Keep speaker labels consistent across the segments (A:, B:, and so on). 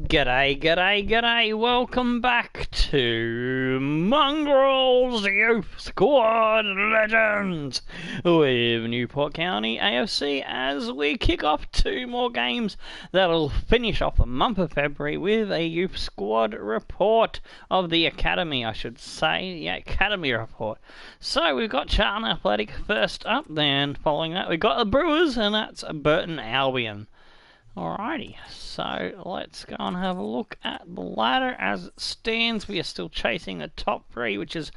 A: G'day, g'day, g'day, welcome back to Mongrels Youth Squad Legends with Newport County AFC as we kick off 2 more games that'll finish off the month of February with a Youth Squad report of the Academy, I should say. Yeah, Academy report. So we've got Charlton Athletic first up, then following that we've got the Brewers, and that's Burton Albion. Alrighty, so let's go and have a look at the ladder as it stands. We are still chasing the top 3, which is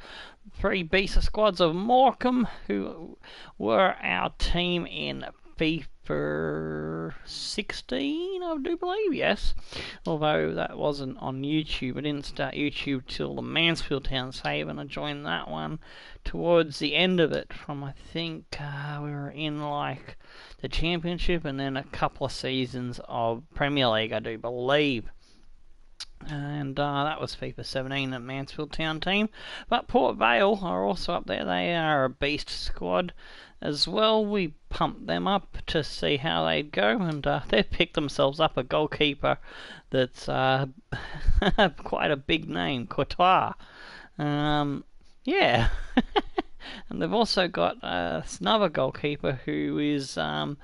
A: 3 Beast squads of Morecambe, who were our team in FIFA 16, I do believe, yes. Although that wasn't on YouTube. I didn't start YouTube till the Mansfield Town save, and I joined that one towards the end of it from, I think, we were in like the Championship and then a couple of seasons of Premier League, I do believe. And that was FIFA 17 at Mansfield Town team. But Port Vale are also up there. They are a beast squad as well. We pumped them up to see how they'd go, and they picked themselves up a goalkeeper that's quite a big name, Courtois. Yeah. And they've also got another goalkeeper who is an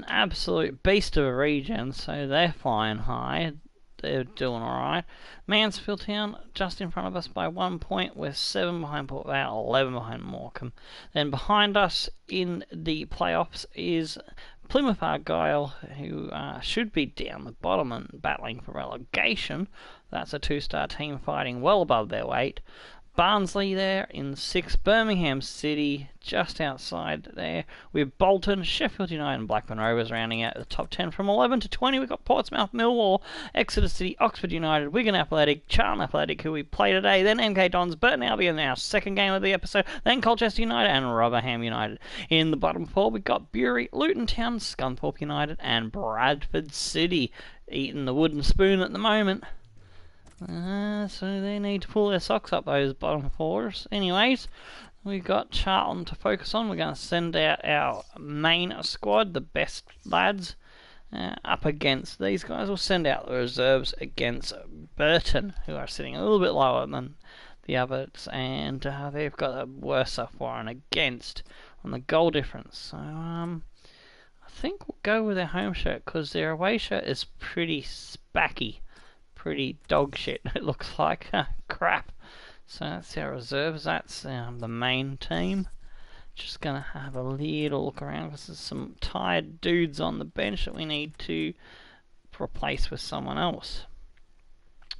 A: absolute beast of a regen, so they're flying high. They're doing alright. Mansfield Town just in front of us by 1 point. We're 7 behind Port Vale, 11 behind Morecambe. Then behind us in the playoffs is Plymouth Argyle, who should be down the bottom and battling for relegation. That's a 2-star team fighting well above their weight. Barnsley there in 6th, Birmingham City just outside there with Bolton, Sheffield United and Blackburn Rovers rounding out the top 10. From 11 to 20 we've got Portsmouth, Millwall, Exeter City, Oxford United, Wigan Athletic, Charlton Athletic, who we play today, then MK Dons, Burton Albion, our second game of the episode, then Colchester United and Rotherham United. In the bottom 4 we've got Bury, Luton Town, Scunthorpe United and Bradford City, eating the wooden spoon at the moment. So they need to pull their socks up, those bottom 4s. Anyways, we've got Charlton to focus on. We're going to send out our main squad, the best lads, up against these guys. We'll send out the reserves against Burton, who are sitting a little bit lower than the others, and they've got a worse for and against on the goal difference. So I think we'll go with their home shirt, because their away shirt is pretty spacky. Pretty dog shit, it looks like. Crap. So that's our reserves. That's the main team. Just gonna have a little look around, because there's some tired dudes on the bench that we need to replace with someone else.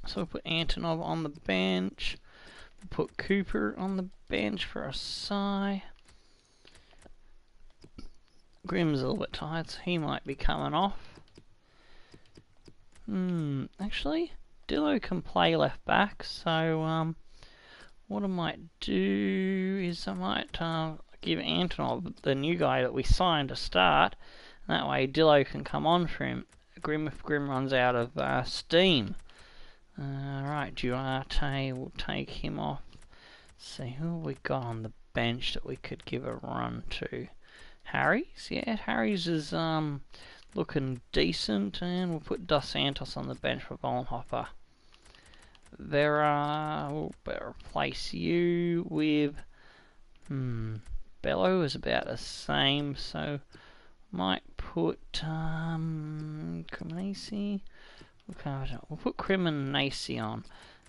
A: So we'll put Antonov on the bench. We'll put Cooper on the bench for a sigh. Grimm's a little bit tired, so he might be coming off. Actually, Dillo can play left back, so what I might do is I might give Antonov, the new guy that we signed, a start, and that way Dillo can come on for him. Grimm, if Grimm runs out of steam. Right, Duarte will take him off. Let's see, who have we got on the bench that we could give a run to? Harry's? Yeah, Harry's is looking decent, and we'll put Dos Santos on the bench for Vollenhofer. We'll better replace you with Bello is about the same, so might put Cremonese. We'll put Cremonese on,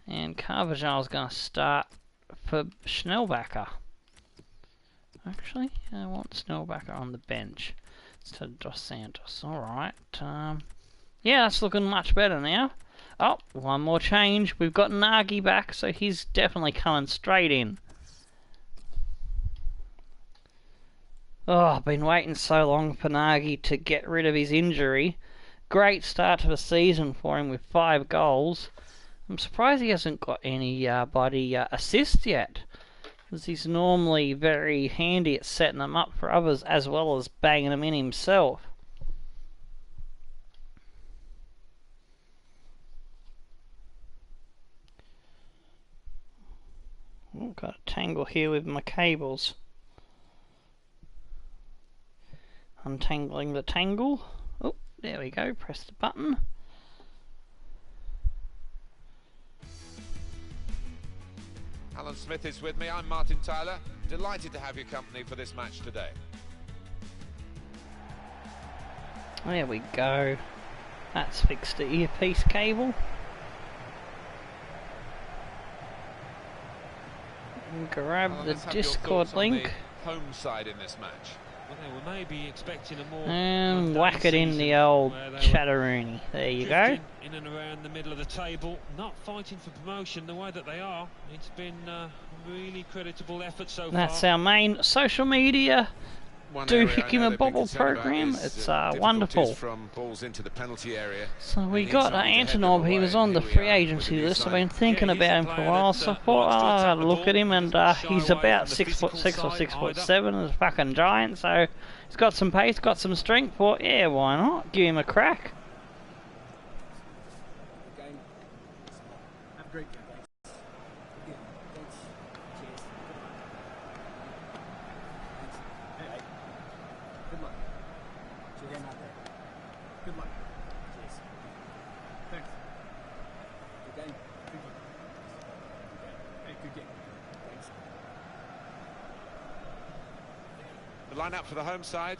A: and Carvajal's going to start for Schnellbacher. Actually, I want Schnellbacher on the bench instead of Dos Santos. Alright, yeah, that's looking much better now. Oh, one more change. We've got Nagy back, so he's definitely coming straight in. Oh, I've been waiting so long for Nagy to get rid of his injury. Great start to the season for him with 5 goals. I'm surprised he hasn't got any assists yet, because he's normally very handy at setting them up for others as well as banging them in himself. I've got a tangle here with my cables. Untangling the tangle. Oh, there we go, press the button.
B: Alan Smith is with me. I'm Martin Tyler. Delighted to have your company for this match today.
A: There we go. That's fixed the earpiece cable. Grab the Discord link.
B: Home side in this match.
C: Well, they were maybe expecting a more
A: and whack it in the old Chatteroony. There you go.
C: In and around the middle of the table, not fighting for promotion the way that they are. It's been a really creditable effort so far.
A: That's our main social media. Do Hick him a bobble program. It's wonderful.
B: From balls into the penalty area.
A: So we got Antonov. He was on the free agency list. I've been thinking about him for a while, so I thought, I'd look at him, and he's about 6'6" or 6'7", a fucking giant. So he's got some pace, got some strength. Thought, yeah, why not? Give him a crack.
D: Have a great game. Good luck. Cheers. Out there. Good luck. Cheers. Thanks. Good game. Good game. Hey, good game. Thanks.
B: The lineup for the home side.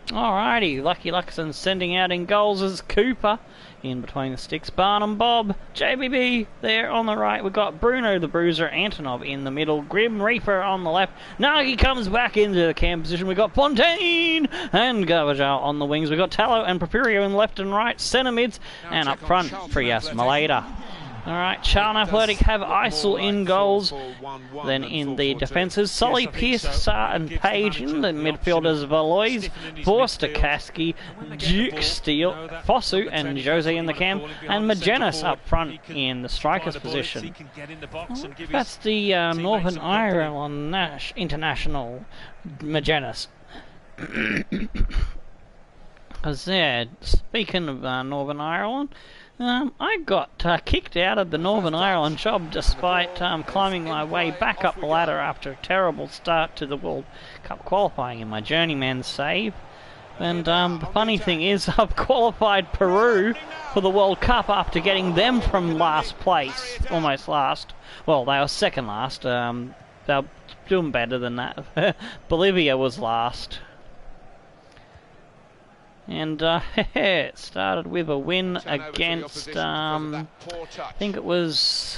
A: Alrighty, Lucky Luxon sending out in goals as Cooper. In between the sticks, Barnum Bob, JBB there on the right. We've got Bruno the Bruiser, Antonov in the middle, Grim Reaper on the left. Nagy comes back into the cam position. We've got Fontaine and Garbajal on the wings. We've got Tallow and Porfirio in left and right, centre mids, and up front, Frias Maleda. Alright, Charlton Athletic have Isel in goals. Then in the defences, Solly, Pearce, Sarr and Page. In the midfielders, Valois, Vorstakaski, Duke Steele, Fosu and Jose in the cam. And Magennis up front in the striker's position. That's the Northern Ireland International Magennis. Because yeah, speaking of Northern Ireland, I got kicked out of the Northern Ireland job despite climbing my way back up the ladder after a terrible start to the World Cup qualifying in my journeyman save. And the funny thing is, I've qualified Peru for the World Cup after getting them from last place, almost last. Well, they were second last. They're doing better than that. Bolivia was last. And it started with a win against, I think it was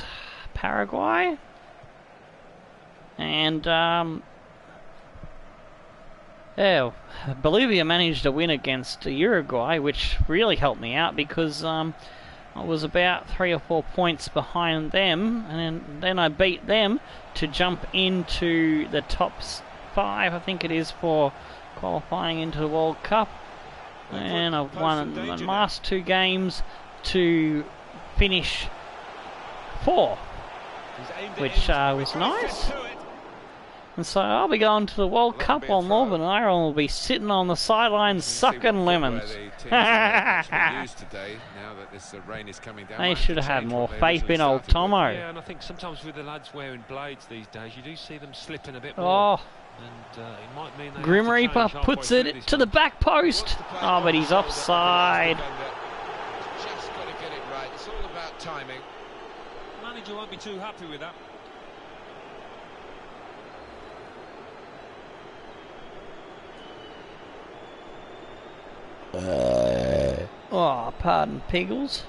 A: Paraguay. And, yeah, Bolivia managed to win against Uruguay, which really helped me out because I was about 3 or 4 points behind them. And then I beat them to jump into the top 5, I think it is, for qualifying into the World Cup. And I've won my last 2 games to finish 4th, which was nice. And so I'll be going to the World Cup while Northern Ireland will be sitting on the sidelines sucking lemons. They should have had more faith in old Tomo.
C: Yeah, and I think sometimes with the lads wearing blades these days, you do see them slipping a bit more. And it might mean
A: Grim Reaper puts it to the back post. Oh, but he's offside.
B: Just got to get it right. It's all about timing.
C: The manager won't be too happy with that.
A: Oh, pardon, Piggles.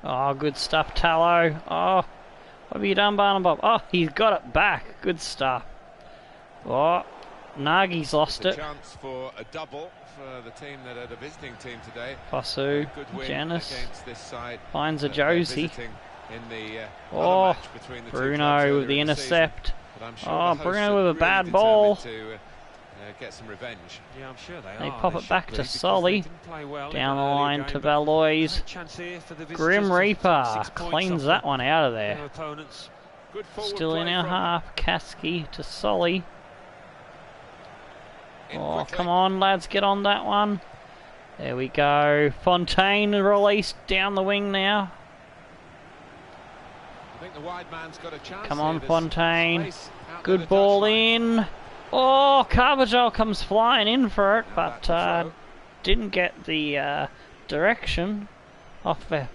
A: Oh, good stuff, Tallow. Oh, what have you done, Barnum Bob? Oh, he's got it back. Good stuff. Oh, Nagy's lost it.
B: Chance for a double for the team that are the visiting team today.
A: Fosu, Janice finds a Josie. Oh, Bruno with the intercept. Oh, Bruno with a bad ball.
B: Get some revenge.
C: Yeah, I'm sure
A: they pop it back to Solly. Down the line to Valois. Grim Reaper cleans that one out of there. Still in our half. Kasky to Solly. Oh, come on, lads, get on that one. There we go. Fontaine released down the wing now.
B: think the wide man's got a chance.
A: Come
B: here.
A: on,
B: There's
A: Fontaine.
B: space out
A: Good
B: near the
A: ball
B: touchline.
A: in. Oh, Carvajal comes flying in for it,
B: Now
A: but
B: that's a throw.
A: didn't get the direction off the.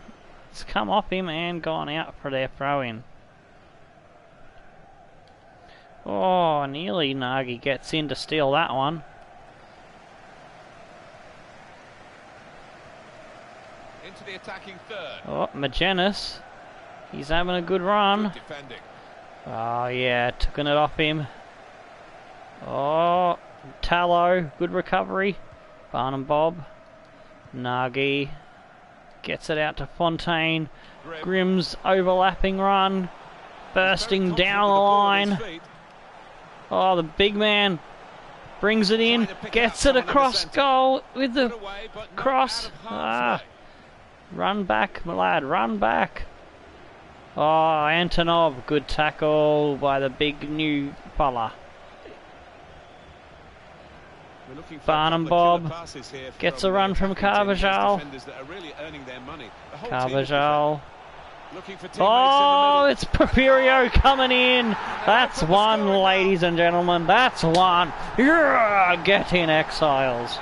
A: It's come off him and gone out for their throw in. Oh, nearly Nagy gets in to steal that one.
B: Into the attacking third.
A: Oh, Magennis. He's having a good run.
B: Good defending.
A: Oh, yeah, taking it off him. Oh, Tallow. Good recovery. Barnum Bob. Nagy. Gets it out to Fontaine. Grimm's overlapping run. Bursting down the line. Oh, the big man brings it in. Gets it across goal with the cross. Run back, my lad, run back. Oh, Antonov, good tackle by the big new fella. Barnum Bob gets a run from Carvajal. Carvajal. Oh, it's Porfirio coming in. That's one, ladies and gentlemen. That's one. Yeah, get in, Exiles.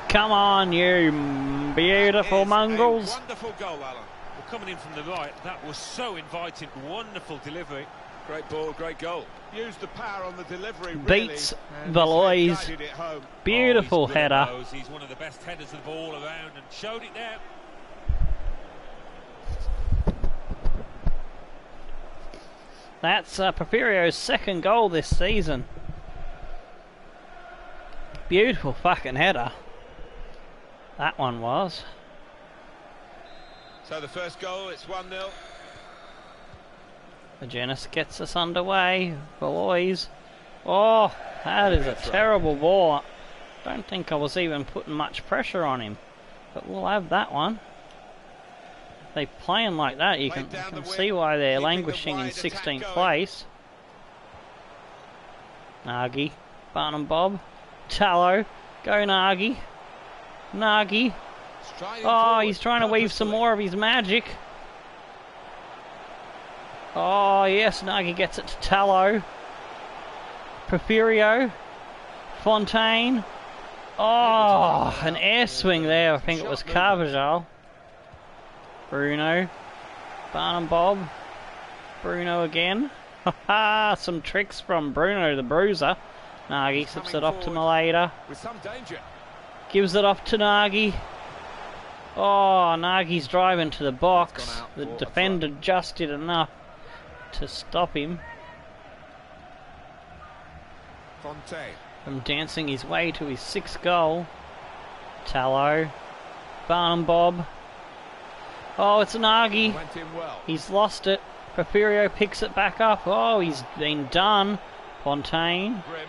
A: Come on, you beautiful mongrels.
C: Wonderful goal, Alan. Well, coming in from the right, that was so inviting. Wonderful delivery.
B: Great ball, great goal. Used the power on the delivery.
A: Beats
B: really,
A: Valois. Beautiful header.
C: He's one of the best headers of the ball around and showed it there.
A: That's Porfirio's second goal this season. Beautiful fucking header. That one was.
B: So the first goal, it's 1-0.
A: Magennis gets us underway. Valois. Oh, that is a terrible ball. Don't think I was even putting much pressure on him. But we'll have that one. If they playing like that, you can see why they're languishing in 16th place. Nagy. Barnum Bob. Tallow. Go Nagy. Nagy. Oh, he's trying to weave some more of his magic. Oh, yes, Nagy gets it to Tallow. Porfirio. Fontaine. Oh, an air swing there. I think it was Carvajal. Bruno. Barnum Bob. Bruno again. Haha, some tricks from Bruno the Bruiser. Nagy slips it off to Maleda.
B: With some danger.
A: Gives it off to Nagy. Oh, Nagy's driving to the box. The defender just did enough to stop him
B: Fontaine.
A: from dancing his way to his 6th goal. Tallow. Barnum Bob. Oh, it's Nagy.
B: Went in well.
A: He's lost it. Porfirio picks it back up. Oh, he's been done. Fontaine.
B: Grimm.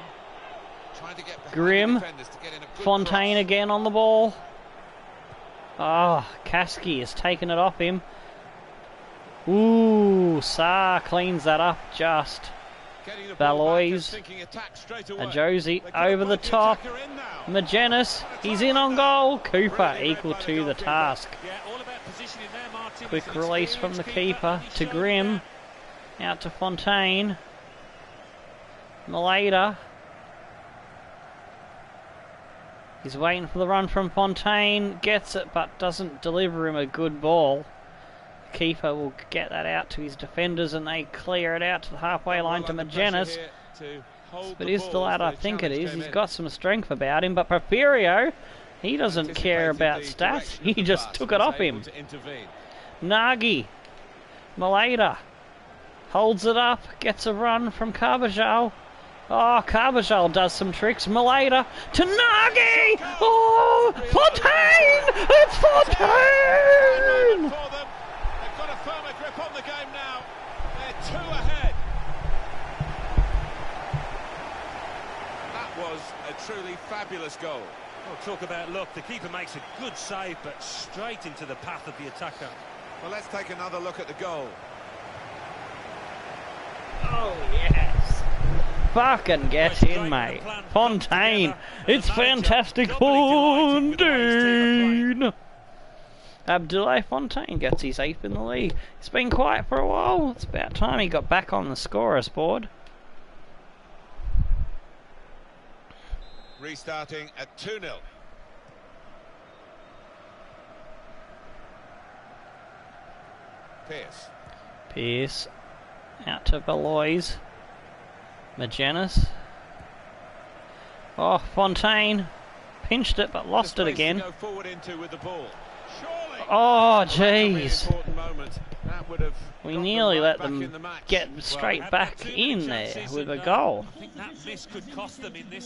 B: Trying to get behind
A: Grimm.
B: the defenders to get in a good
A: Fontaine
B: cross.
A: again on the ball. Oh, Kasky has taken it off him. Ooh, Sarr cleans that up just.
B: Getting the ball back and
A: Valois.
B: thinking attack straight away.
A: Josie
B: They could
A: over the
B: have put
A: top.
B: attacker in now.
A: Magennis, he's in on goal. Cooper
B: Really
A: equal
B: read by
A: to the
B: goalkeeper.
A: task.
C: Yeah, all about positioning there, Martin.
A: Quick
C: He's an
A: release from the
C: experienced
A: keeper
C: and
A: to
C: he showed
A: Grimm.
C: that.
A: Out to Fontaine. Maleda. He's waiting for the run from Fontaine. Gets it, but doesn't deliver him a good ball. Keeper will get that out to his defenders and they clear it out to the halfway line to Magennis. But is the lad I think it is. He's got some strength about him, but Porfirio, he doesn't care about stats. He just took it off him. Nagy. Maleda. Holds it up. Gets a run from Carvajal. Oh, Carvajal does some tricks. Maleda to Nagy! Oh, Fontaine! It's Fontaine!
B: They've got a firmer grip on the game now. They're 2 ahead. That was a truly fabulous goal.
C: Well, talk about luck. The keeper makes a good save, but straight into the path of the attacker.
B: Well, let's take another look at the goal.
A: Oh, yes. Fucking get in, mate. Fontaine. It's fantastic Fontaine. Abdoulaye Fontaine gets his 8th in the league. He's been quiet for a while. It's about time he got back on the scorers board.
B: Restarting at 2-0.
A: Pierce out to Valois. Magennis. Oh, Fontaine pinched it but lost it again. Oh, jeez. We nearly let them get straight back in there with a goal.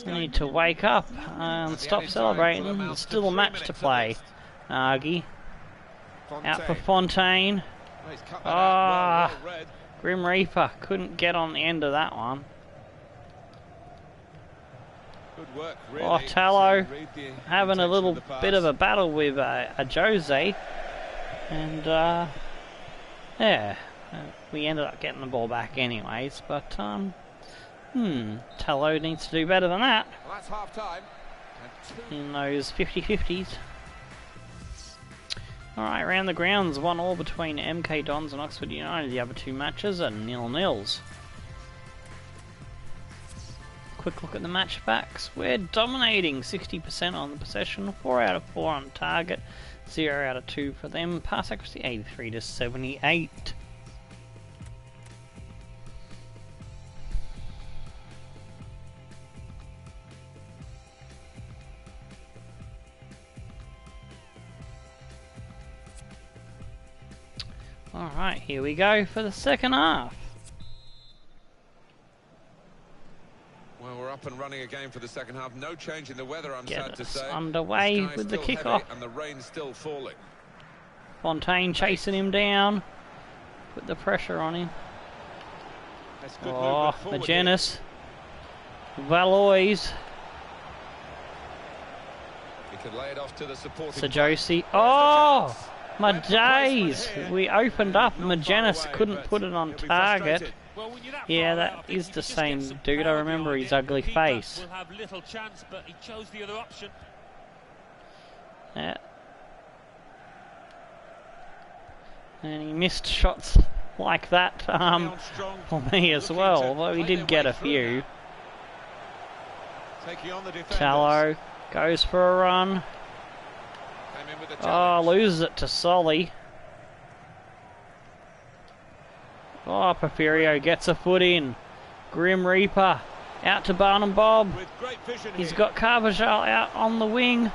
A: We need to wake up and stop celebrating. There's still a match to play. Nagy out for Fontaine. Ah, Grim Reaper couldn't get on the end of that one. Oh, Tallow having a little bit of a battle with a Jose, and yeah, we ended up getting the ball back anyways. But Tallow needs to do better than that in those 50-50s. Alright, around the grounds, 1-1 between MK Dons and Oxford United. The other two matches are 0-0s. Quick look at the match facts. We're dominating, 60% on the possession, 4 out of 4 on target, 0 out of 2 for them. Pass accuracy 83 to 78. Alright, here we go for the second half.
B: Well, we're up and running again for the second half. No change in the weather, I'm sad to say.
A: Underway with the kickoff.
B: And the rain's still falling.
A: Fontaine chasing him down. Put the pressure on him. Oh, Magennis. Valois.
B: He could lay it off to the supporting.
A: Sajosi. Oh! My days! We opened up, Magennis couldn't put it on target. Yeah, that is the same dude. I remember his ugly face. Yeah. And he missed shots like that for me as well, although he did get a few. Tallow goes for a run. Oh, loses it to Solly. Oh, Porfirio gets a foot in. Grim Reaper out to Barnum Bob. He's got Carvajal out on the wing.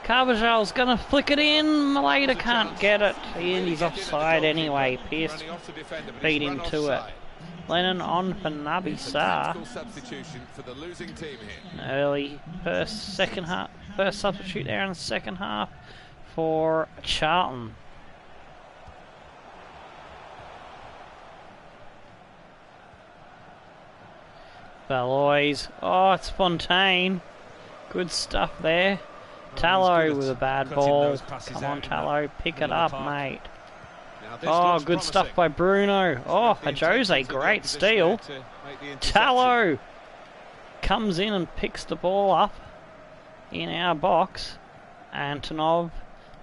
A: Carvajal's gonna flick it in. Maleda can't get it. He's offside anyway. Pierce beat him to it. Lennon on for Nabi Sarr. Early first substitute there in the second half for Charlton. Valois. Oh, it's Fontaine. Good stuff there. Tallow with a bad ball. Come on, Tallow. Pick it up, mate. Oh, good stuff by Bruno. Oh, a Jose. Great steal. Tallow comes in and picks the ball up in our box. Antonov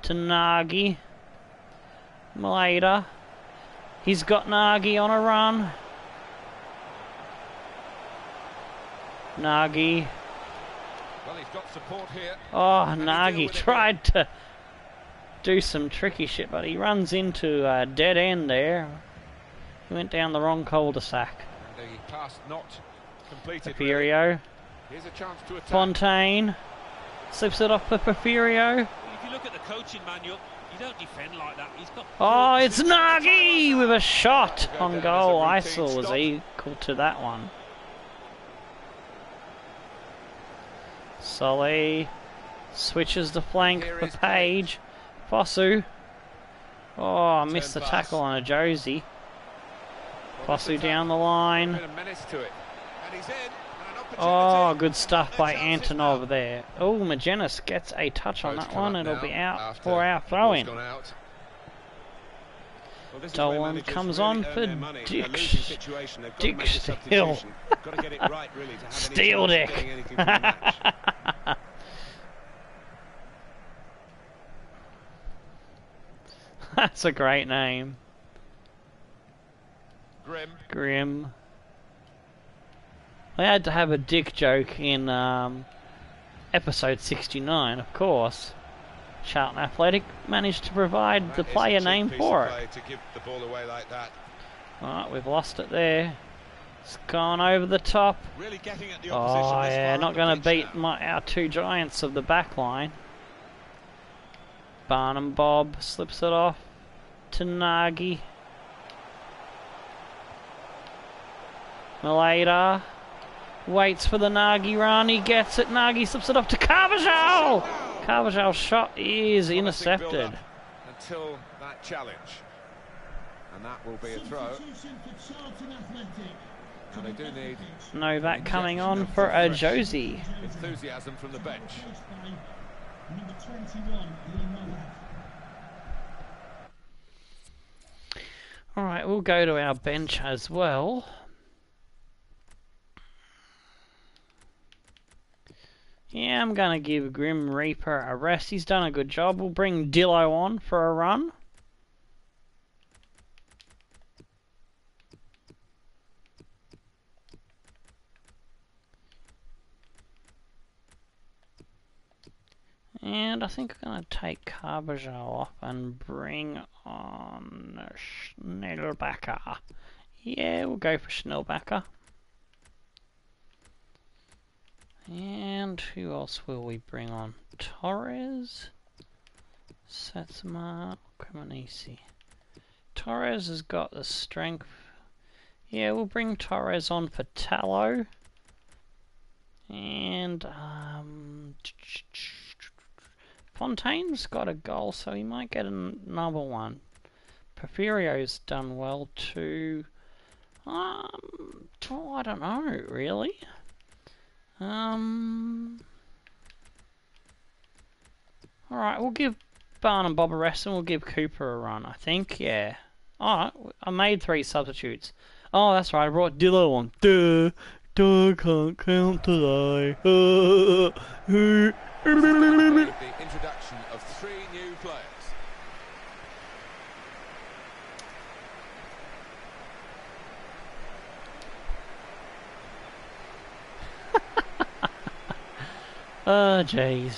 A: to Nagy. Maleda. He's got Nagy on a run. Nagy.
B: Well, he's got support here.
A: Oh, Nagy tried to do some tricky shit, but he runs into a dead end there. He went down the wrong cul-de-sac.
B: And the pass not completed.
A: Porfirio.
B: Here's a chance to attack.
A: Fontaine slips it off for Porfirio.
C: If you look at the coaching manual, you don't defend like that. He's got.
A: Oh, it's Nagy with a shot on goal. ISIL was equal to that one. Solly switches the flank for Page. Fosu. Oh, missed the tackle on a Josie. Fosu down the line. Oh, good stuff by Antonov there. Oh, Magennis gets a touch on that one. It'll be out for our throw-in. Dolan comes on for Dick Steele. Steel Dick. That's a great name. Grim. I had to have a dick joke in episode 69, of course. Charlton Athletic managed to provide the player name for it.
B: To give the ball away like that.
A: Alright, we've lost it there. It's gone over the top.
B: Really getting at the
A: Oh yeah, not going to beat our two giants of the back line. Barnum Bob slips it off to Nagy. Malada waits for the Nagy run. He gets it. Nagy slips it off to Carvajal. Carvajal's shot is intercepted.
B: Until that challenge. And that will be a throw. And they do need
A: Novak coming on for a Josie.
B: enthusiasm from the bench.
A: Alright, we'll go to our bench as well. Yeah, I'm going to give Grim Reaper a rest. He's done a good job. We'll bring Dillo on for a run. And I think I'm going to take Carvajal off and bring on Schnellbacher. Yeah, we'll go for Schnellbacher. And who else will we bring on? Torres? Satsuma? Cremonese. Torres has got the strength. Yeah, we'll bring Torres on for Tallow. And, Fontaine's got a goal, so he might get another one. Porfirio's done well too. I don't know, really. Alright, we'll give Barnum Bob a rest and we'll give Cooper a run, I think, yeah. Alright, I made 3 substitutes. Oh, that's right, I brought Dillo on. Duh, can't count today.
B: The introduction of 3 new players.
A: Oh, jeez.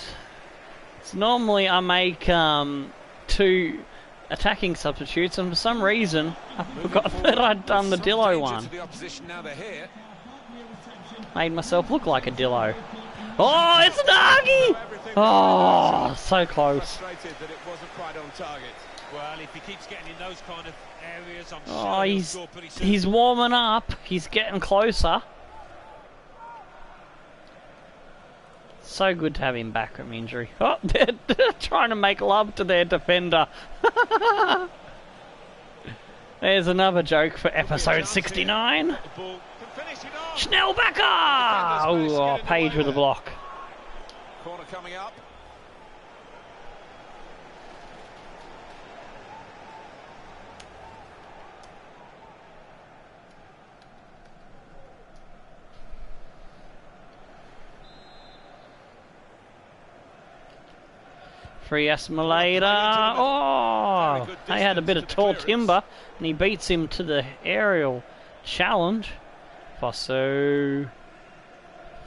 A: So normally I make 2 attacking substitutes, and for some reason I forgot that I'd done the Dillo one. Made myself look like a Dillo. Oh, it's Nagy! Oh, so close.
C: Well, if he keeps getting in those kind of areas, I'm
A: Oh,
C: sure he'll score pretty soon.
A: he's warming up. He's getting closer. So good to have him back from injury. Oh, they're trying to make love to their defender. There's another joke for episode 69. Schnellbacher! Oh, Page with a block.
B: Corner coming up.
A: Free Esmalada. Oh, they had a bit of tall timber, and he beats him to the aerial challenge. Fosso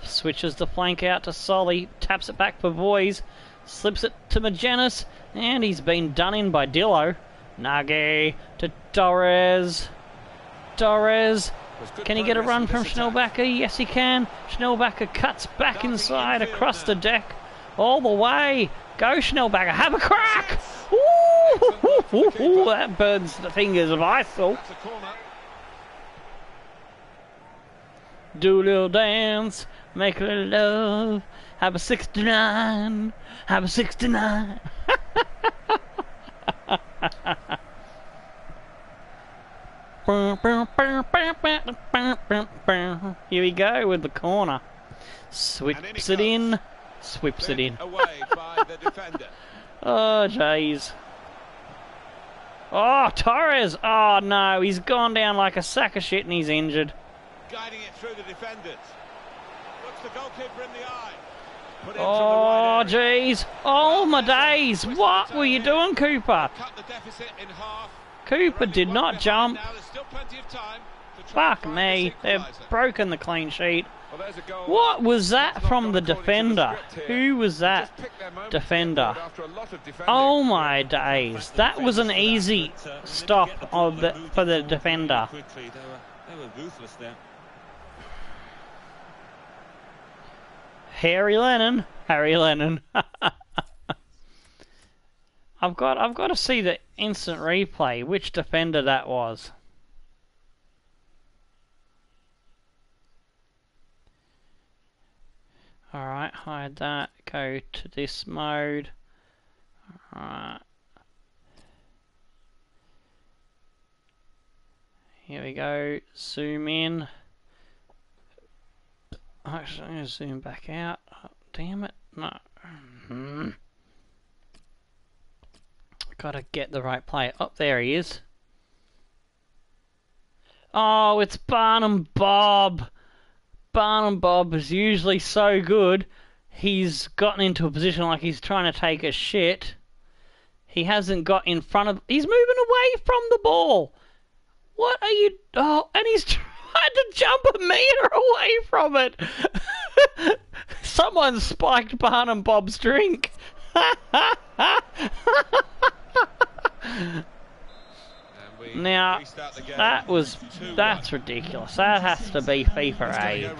A: switches the flank out to Solly, taps it back for Boys, slips it to Magennis, and he's been done in by Dillo. Nagy to Torres. Torres. Can he get a run from Schnellbacher? Yes, he can. Schnellbacher cuts back inside across the deck. All the way. Go, Schnellbacher. Have a crack. Ooh, that burns the fingers of Isel. Do a little dance. Make a little love. Have a 69. Have a 69. Here we go with the corner. Swips it in. Sweeps it in.
B: Away by the defender.
A: Oh, jeez. Oh, Torres. Oh, no. He's gone down like a sack of shit and he's injured.
B: Guiding it through the defenders. Looks the goalkeeper in the eye. Put in
A: Oh,
B: from the wide area.
A: jeez. Oh, my days. What were you doing, Cooper?
B: Cut the deficit it in half.
A: Cooper did not jump.
B: Now there's still plenty of time to try
A: Fuck
B: and find
A: me,
B: this
A: they've
B: equaliser.
A: broken the clean sheet.
B: Well, there's a goal.
A: What was that
B: It's not
A: from
B: gone
A: the
B: according to the
A: defender?
B: script here.
A: Who was
B: They
A: that
B: just picked their moment
A: defender?
B: after a lot of defending.
A: Oh my days, that was an easy stop for the defender.
C: They were ruthless there.
A: Harry Lennon. I've got to see the instant replay, which defender that was. Alright, hide that, go to this mode. Alright. Here we go, zoom in. Actually, I'm going to zoom back out. Oh, damn it, no. Gotta get the right player. Oh, there he is. Oh, it's Barnum Bob. Barnum Bob is usually so good. He's gotten into a position like he's trying to take a shit. He hasn't got in front of... He's moving away from the ball. What are you... Oh, and he's trying to jump a meter away from it. Someone spiked Barnum Bob's drink. Now, that's ridiculous. That has to be FIFA AIDS.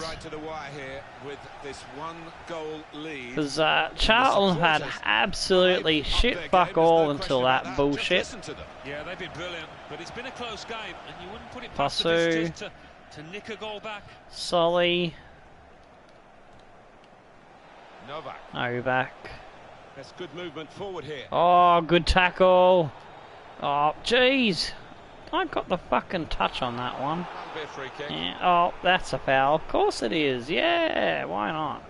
A: Because Charlton had absolutely shit fuck all until that bullshit.
C: Yeah, they've been brilliant, but it's been a close game, and you wouldn't put it past the
A: Pasu,
C: visitors to nick a goal back.
A: Solly, Novak.
B: That's good movement forward here.
A: Oh, good tackle. Oh, jeez. I got the fucking touch on that one.
B: That'll be a free kick.
A: Yeah. Oh, that's a foul. Of course it is. Yeah, why not?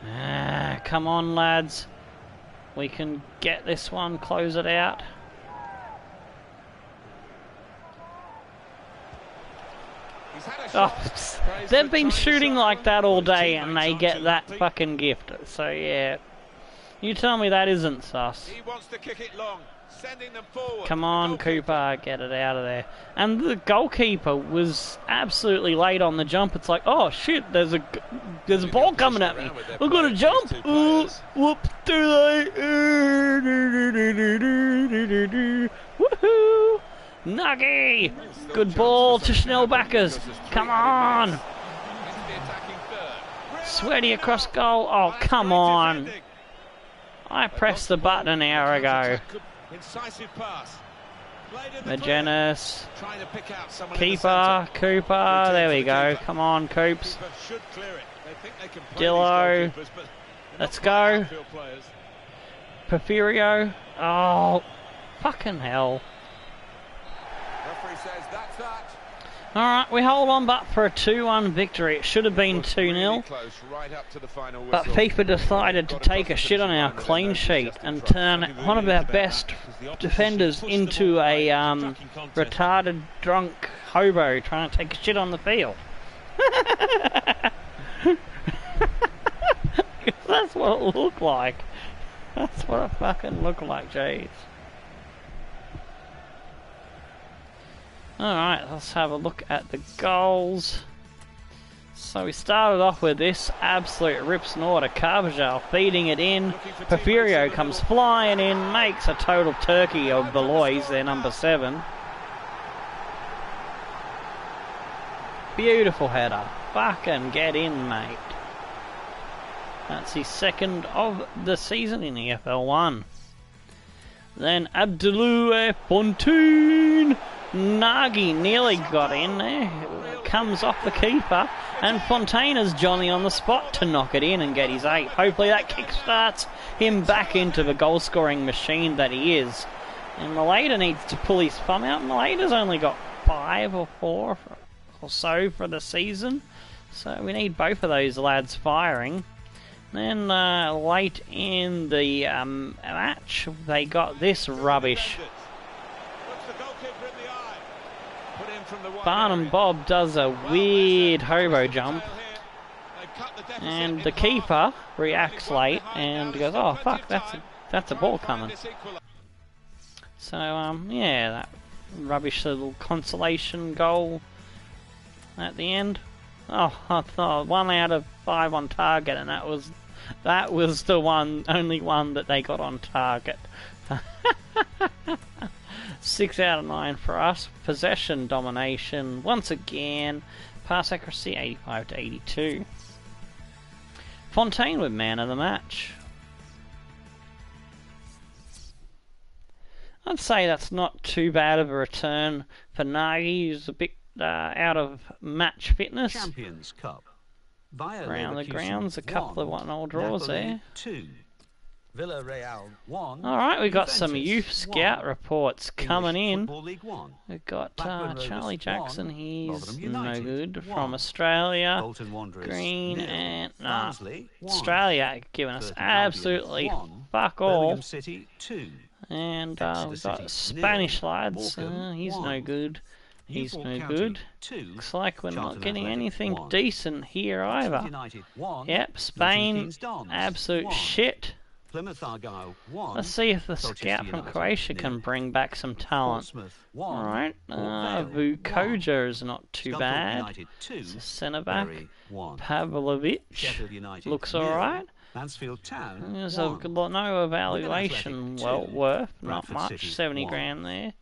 A: Ah, come on, lads. We can get this one, close it out.
B: He's had a
A: Oh,
B: shot.
A: they've been shooting like that all day and they get that fucking gift. So, yeah. You tell me that isn't sus.
B: He wants to kick it long, sending them forward.
A: Come on, Cooper, get it out of there. And the goalkeeper was absolutely late on the jump. It's like, oh shit, there's a ball coming at me. I've got to jump. Whoops, too late. Woohoo! Nuggy! Good ball to Schnellbackers. Come on! Sweaty across goal. Oh, come on. I pressed the button an hour ago.
B: Incisive pass.
A: Magennis. Keeper. Cooper. There we go. Come on, Coops. Dillo. Let's go. Porfirio. Oh, fucking hell. Alright, we hold on but for a 2-1 victory. It should have been 2-0. But FIFA decided to take a shit on our clean sheet and turn one of our best defenders into a retarded, drunk hobo trying to take a shit on the field. That's what it looked like. That's what it fucking looked like, jeez. Alright, let's have a look at the goals. So we started off with this absolute rip snort of Carvajal feeding it in. Porfirio comes flying in, makes a total turkey of Belois, their number 7. Beautiful header. Fucking get in, mate. That's his second of the season in EFL 1. Then Abdullah Fontaine. Nagy nearly got in there, comes off the keeper, and Fontaine is Johnny on the spot to knock it in and get his 8. Hopefully that kickstarts him back into the goal-scoring machine that he is. And Maleda needs to pull his thumb out. Maleda's only got 5 or 4 or so for the season, so we need both of those lads firing. Then late in the match, they got this rubbish. Barnum Bob does a weird hobo jump, and the keeper reacts late and goes, "Oh fuck, that's a ball coming." So, yeah, that rubbish little consolation goal at the end. Oh, I thought 1 out of 5 on target, and that was the only one that they got on target. 6 out of 9 for us. Possession domination once again. Pass accuracy 85 to 82. Fontaine with man of the match. I'd say that's not too bad of a return for Nagy. He's a bit out of match fitness.
E: Champions Cup.
A: Around the grounds, a couple of 1-0 draws there.
E: 2. Villarreal 1.
A: Alright, we got some youth scout reports coming in.
E: League 1.
A: We've got Charlie Jackson,
E: 1.
A: he's no
E: United,
A: good,
E: 1.
A: from Australia.
E: Bolton Wanderers
A: Green
E: 0.
A: and
E: Barnsley, 1.
A: Australia giving us
E: Burton
A: absolutely
E: Albion, 1.
A: fuck all.
E: Birmingham City 2.
A: And
E: Exeter
A: we've
E: City,
A: got Spanish
E: 0.
A: lads,
E: Morecambe,
A: he's
E: 1.
A: no good. He's
E: Newport
A: no
E: County,
A: good.
E: 2.
A: Looks like we're not
E: Charlton
A: getting
E: Athletic,
A: anything
E: 1.
A: decent here either.
E: United 1.
A: Yep, Spain,
E: Milton Keynes Dons,
A: absolute
E: 1.
A: Plymouth
E: Plymouth Argyle 1.
A: Let's see if the
E: Colchester
A: scout from
E: United,
A: Croatia
E: 0.
A: can bring back some talent.
E: Portsmouth 1.
A: Alright,
E: Port Vale,
A: Vukoja is not too
E: Scunthorpe
A: bad.
E: United 2.
A: It's a centre back.
E: Bury 1.
A: Pavlovic
E: Sheffield United
A: looks
E: 0.
A: alright.
E: Mansfield Town
A: There's
E: 1.
A: no evaluation
E: Athletic,
A: well
E: 2.
A: worth, not
E: Bradford
A: much,
E: City,
A: 70
E: 1.
A: grand there.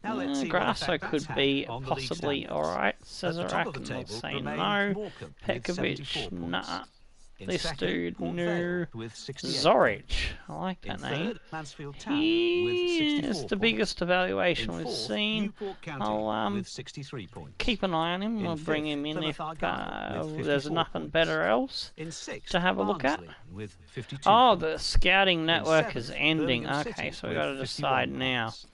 E: Now let's see what
A: Grasso
E: effect
A: could
E: that's
A: be
E: had on the league
A: possibly
E: standards.
A: alright.
E: At the top of
A: Cesarak
E: the
A: will
E: table
A: say
E: remains
A: no.
E: Morecambe with 74
A: Pekovic,
E: points.
A: nah.
E: In
A: This
E: second,
A: dude,
E: Port
A: no.
E: Vale with 68
A: Zoric,
E: points.
A: I like
E: In
A: that name.
E: third, Mansfield Town
A: He
E: with 64
A: is the
E: points.
A: biggest evaluation
E: In
A: we've
E: fourth,
A: seen.
E: Newport County
A: I'll
E: with 63 points.
A: keep an eye on him.
E: In
A: I'll bring
E: fifth,
A: him in
E: Plymouth
A: if
E: Argyle with
A: there's
E: 54
A: nothing
E: points.
A: better else
E: In sixth,
A: to have a look at.
E: Barnsley with 52
A: Oh,
E: points.
A: the scouting network
E: seventh,
A: is ending.
E: Birmingham
A: Okay,
E: City
A: so we've
E: with
A: got to
E: 51
A: decide now.
E: points.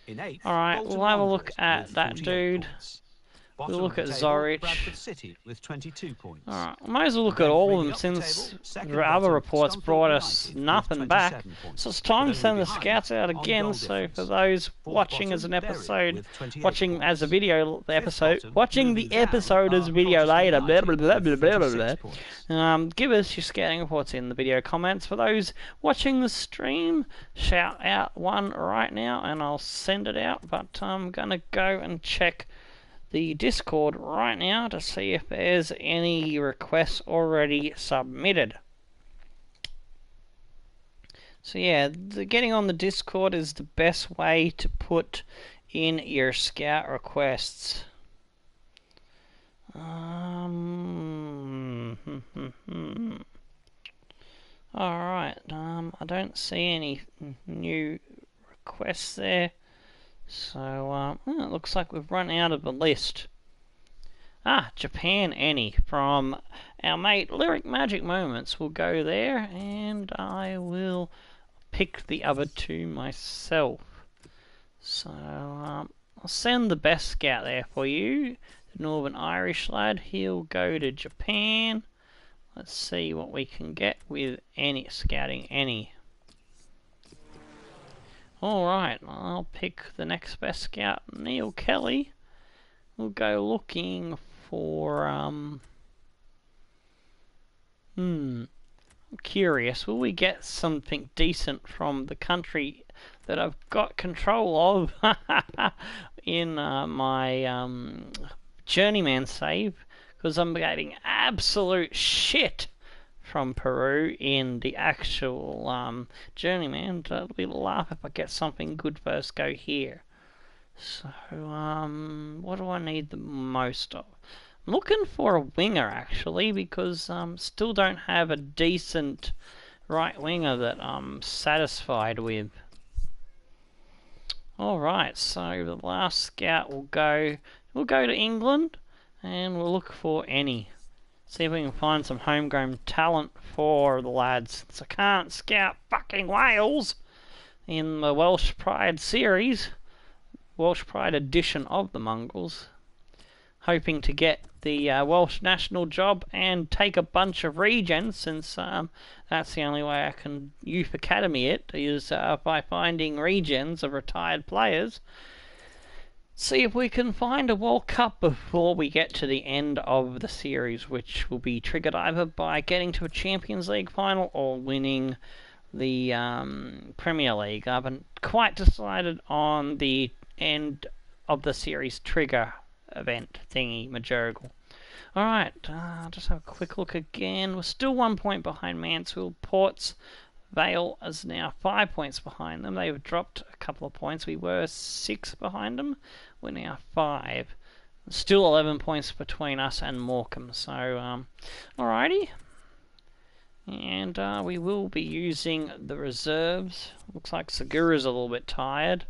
E: In eighth,
A: Alright,
E: Bolton
A: we'll have a look
E: Wanderers
A: at
E: with
A: that
E: 48
A: dude.
E: points.
A: We'll
E: Bottom
A: look
E: of
A: at
E: the table,
A: Zoric.
E: Bradford City with 22 points.
A: Alright, I might as well look at
E: Then
A: all of
E: moving
A: them
E: up the
A: since
E: table, second
A: the other
E: bottom,
A: reports
E: Scunthorpe
A: brought us
E: United with
A: nothing back.
E: 27 points.
A: So it's time
E: But
A: to send
E: only
A: the
E: behind
A: scouts out
E: on
A: again.
E: goal
A: So
E: difference.
A: for those
E: Fourth
A: watching as
E: bottom,
A: an
E: Bury
A: episode,
E: with 28
A: watching as a
E: points.
A: video
E: Fifth
A: episode,
E: bottom,
A: watching the
E: moving down,
A: episode as a
E: are
A: video
E: Colchester
A: later, blah
E: United
A: blah blah
E: with
A: blah blah
E: 46
A: blah.
E: points.
A: Give us your scouting reports in the video comments. For those watching the stream, shout out one right now and I'll send it out. But I'm gonna go and check the Discord right now to see if there's any requests already submitted. So yeah, getting on the Discord is the best way to put in your scout requests. Alright, I don't see any new requests there. So, it looks like we've run out of the list. Japan Any from our mate Lyric Magic Moments will go there, and I will pick the other two myself. So, I'll send the best scout there for you. The Northern Irish lad, he'll go to Japan. Let's see what we can get with any scouting any. Alright, I'll pick the next best scout, Neil Kelly. We'll go looking for, I'm curious, will we get something decent from the country that I've got control of in my journeyman save? Because I'm getting absolute shit from Peru in the actual journeyman. It'll be a laugh if I get something good first go here. So, what do I need the most of? I'm looking for a winger actually, because still don't have a decent right winger that I'm satisfied with. Alright, so the last scout will go to England and we'll look for any. See if we can find some homegrown talent for the lads. Since I can't scout fucking Wales in the Welsh Pride series, Welsh Pride edition of the Mongrels. Hoping to get the Welsh national job and take a bunch of regens, since that's the only way I can youth academy it, is by finding regens of retired players. See if we can find a World Cup before we get to the end of the series, which will be triggered either by getting to a Champions League final or winning the Premier League. I haven't quite decided on the end of the series trigger event thingy, Majorgal. Alright, just have a quick look again. We're still 1 point behind Mansfield. Ports Vale is now 5 points behind them. They've dropped a couple of points. We were 6 behind them. We're now 5. Still 11 points between us and Morecambe. So, alrighty. And we will be using the reserves. Looks like Segura's a little bit tired.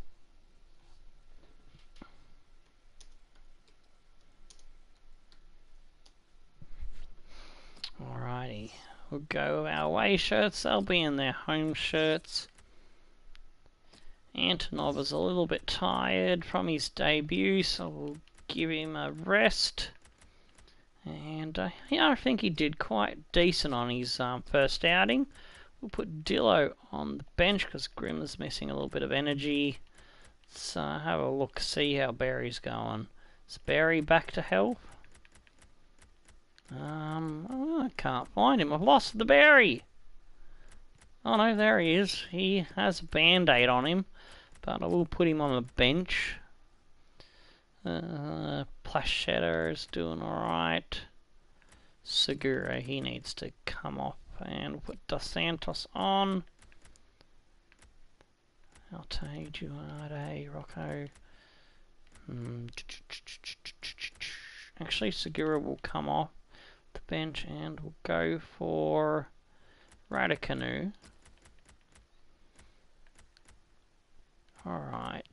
A: Alrighty. We'll go our away shirts. They'll be in their home shirts. Antonov is a little bit tired from his debut, so we'll give him a rest. And yeah, I think he did quite decent on his first outing. We'll put Dillo on the bench because Grimm is missing a little bit of energy. So have a look, see how Barry's going. Is Barry back to health? I can't find him. I've lost the Barry. Oh no, there he is. He has a band-aid on him, but I will put him on the bench. Plachetta is doing alright. Segura, he needs to come off, and put Dos Santos on. Alte, Duarte, Rocco. Actually, Segura will come off the bench, and we'll go for Raducanu. Alright,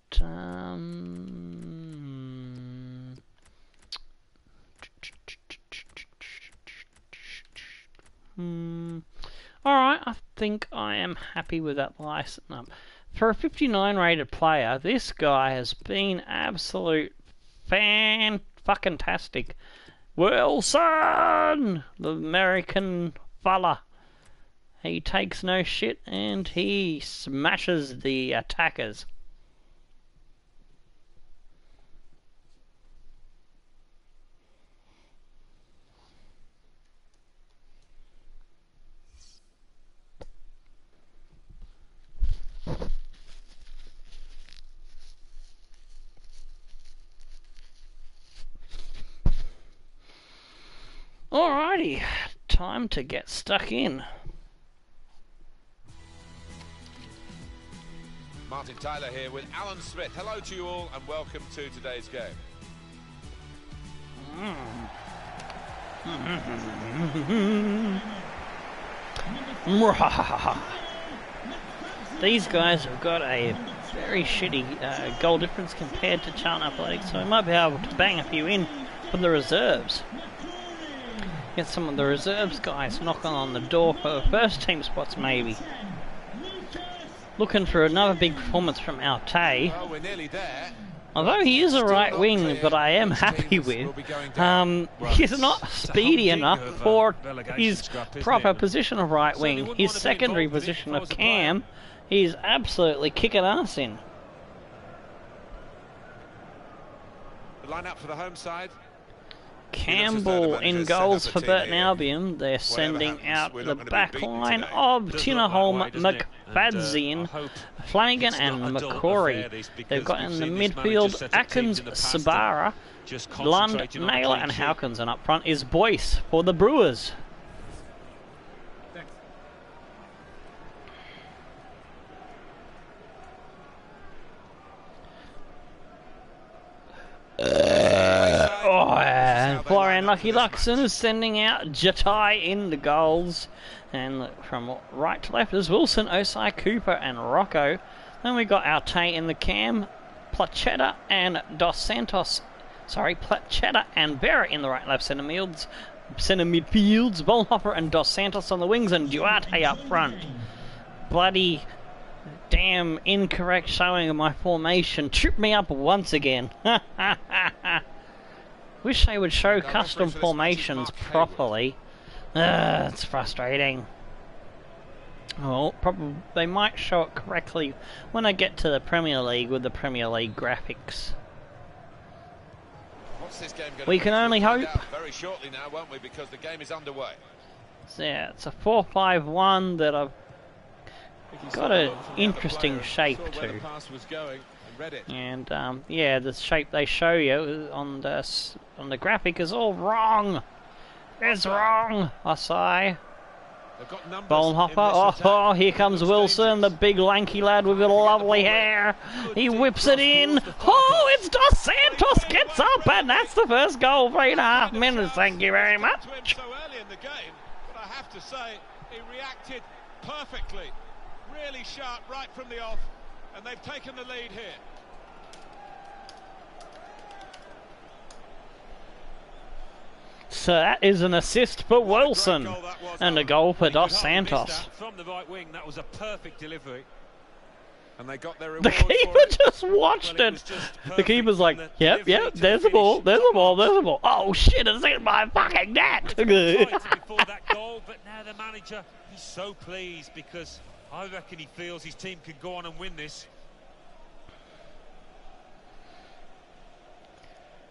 A: alright, I think I am happy with that license up. For a 59 rated player, this guy has been absolute fan-fucking-tastic. Wilson! The American fella. He takes no shit and he smashes the attackers. Alrighty, time to get stuck in.
B: Martin Tyler here with Alan Smith. Hello to you all and welcome to today's game.
A: These guys have got a very shitty goal difference compared to Charlton Athletics, so we might be able to bang a few in for the reserves. Get some of the reserves guys knocking on the door for first team spots maybe. Looking for another big performance from Alte.
B: Well, we're nearly there.
A: Although he is a right wing, but I am happy with. He's not speedy enough for his proper position of right wing. His secondary position of cam, he's absolutely kicking ass in.
B: The line-up for the home side.
A: Campbell in goals for Burton Albion. They're sending out the back line of Tinaholm, McFadzean, Flanagan and McCrory. They've got in the midfield Atkins, Sabara, Lund, Naylor and Hawkins, and up front is Boyce for the Brewers. Florian Lucky Luxon is sending out Jatai in the goals. And from right to left is Wilson, Osai, Cooper and Rocco. Then we got Alte in the cam, Plachetta and Dos Santos. Plachetta and Vera in the right left centre midfields, Bonhoeffer and Dos Santos on the wings, and Duarte up front. Bloody damn incorrect showing of my formation. Tripped me up once again. Wish they would show custom formations properly. It's frustrating. Well, probably they might show it correctly when I get to the Premier League with the Premier League graphics. We can only hope.
B: Very shortly now, won't we? Because the game is underway.
A: So yeah, it's a 4-5-1 that I've got an interesting shape too. And yeah, the shape they show you on the graphic is all wrong. It's wrong, I say. Ball hopper. Oh, here comes Wilson, the big lanky lad with the lovely hair. He whips it in. Oh, it's Dos Santos gets up, and that's the first goal. 3.5 minutes. Thank you very much.
F: So early in the game, but I have to say, he reacted perfectly, really sharp right from the off, and they've taken the lead here.
A: So that is an assist for Wilson, and a goal for Dos Santos.
C: From the right wing, that was a perfect delivery.
B: And they got their
A: The keeper just watched it. The keeper's like, yep, there's the ball, there's the ball, there's the ball. Oh shit, it's in my fucking net.
C: Before that goal, but now the manager, he's so pleased because I reckon he feels his team can go on and win this.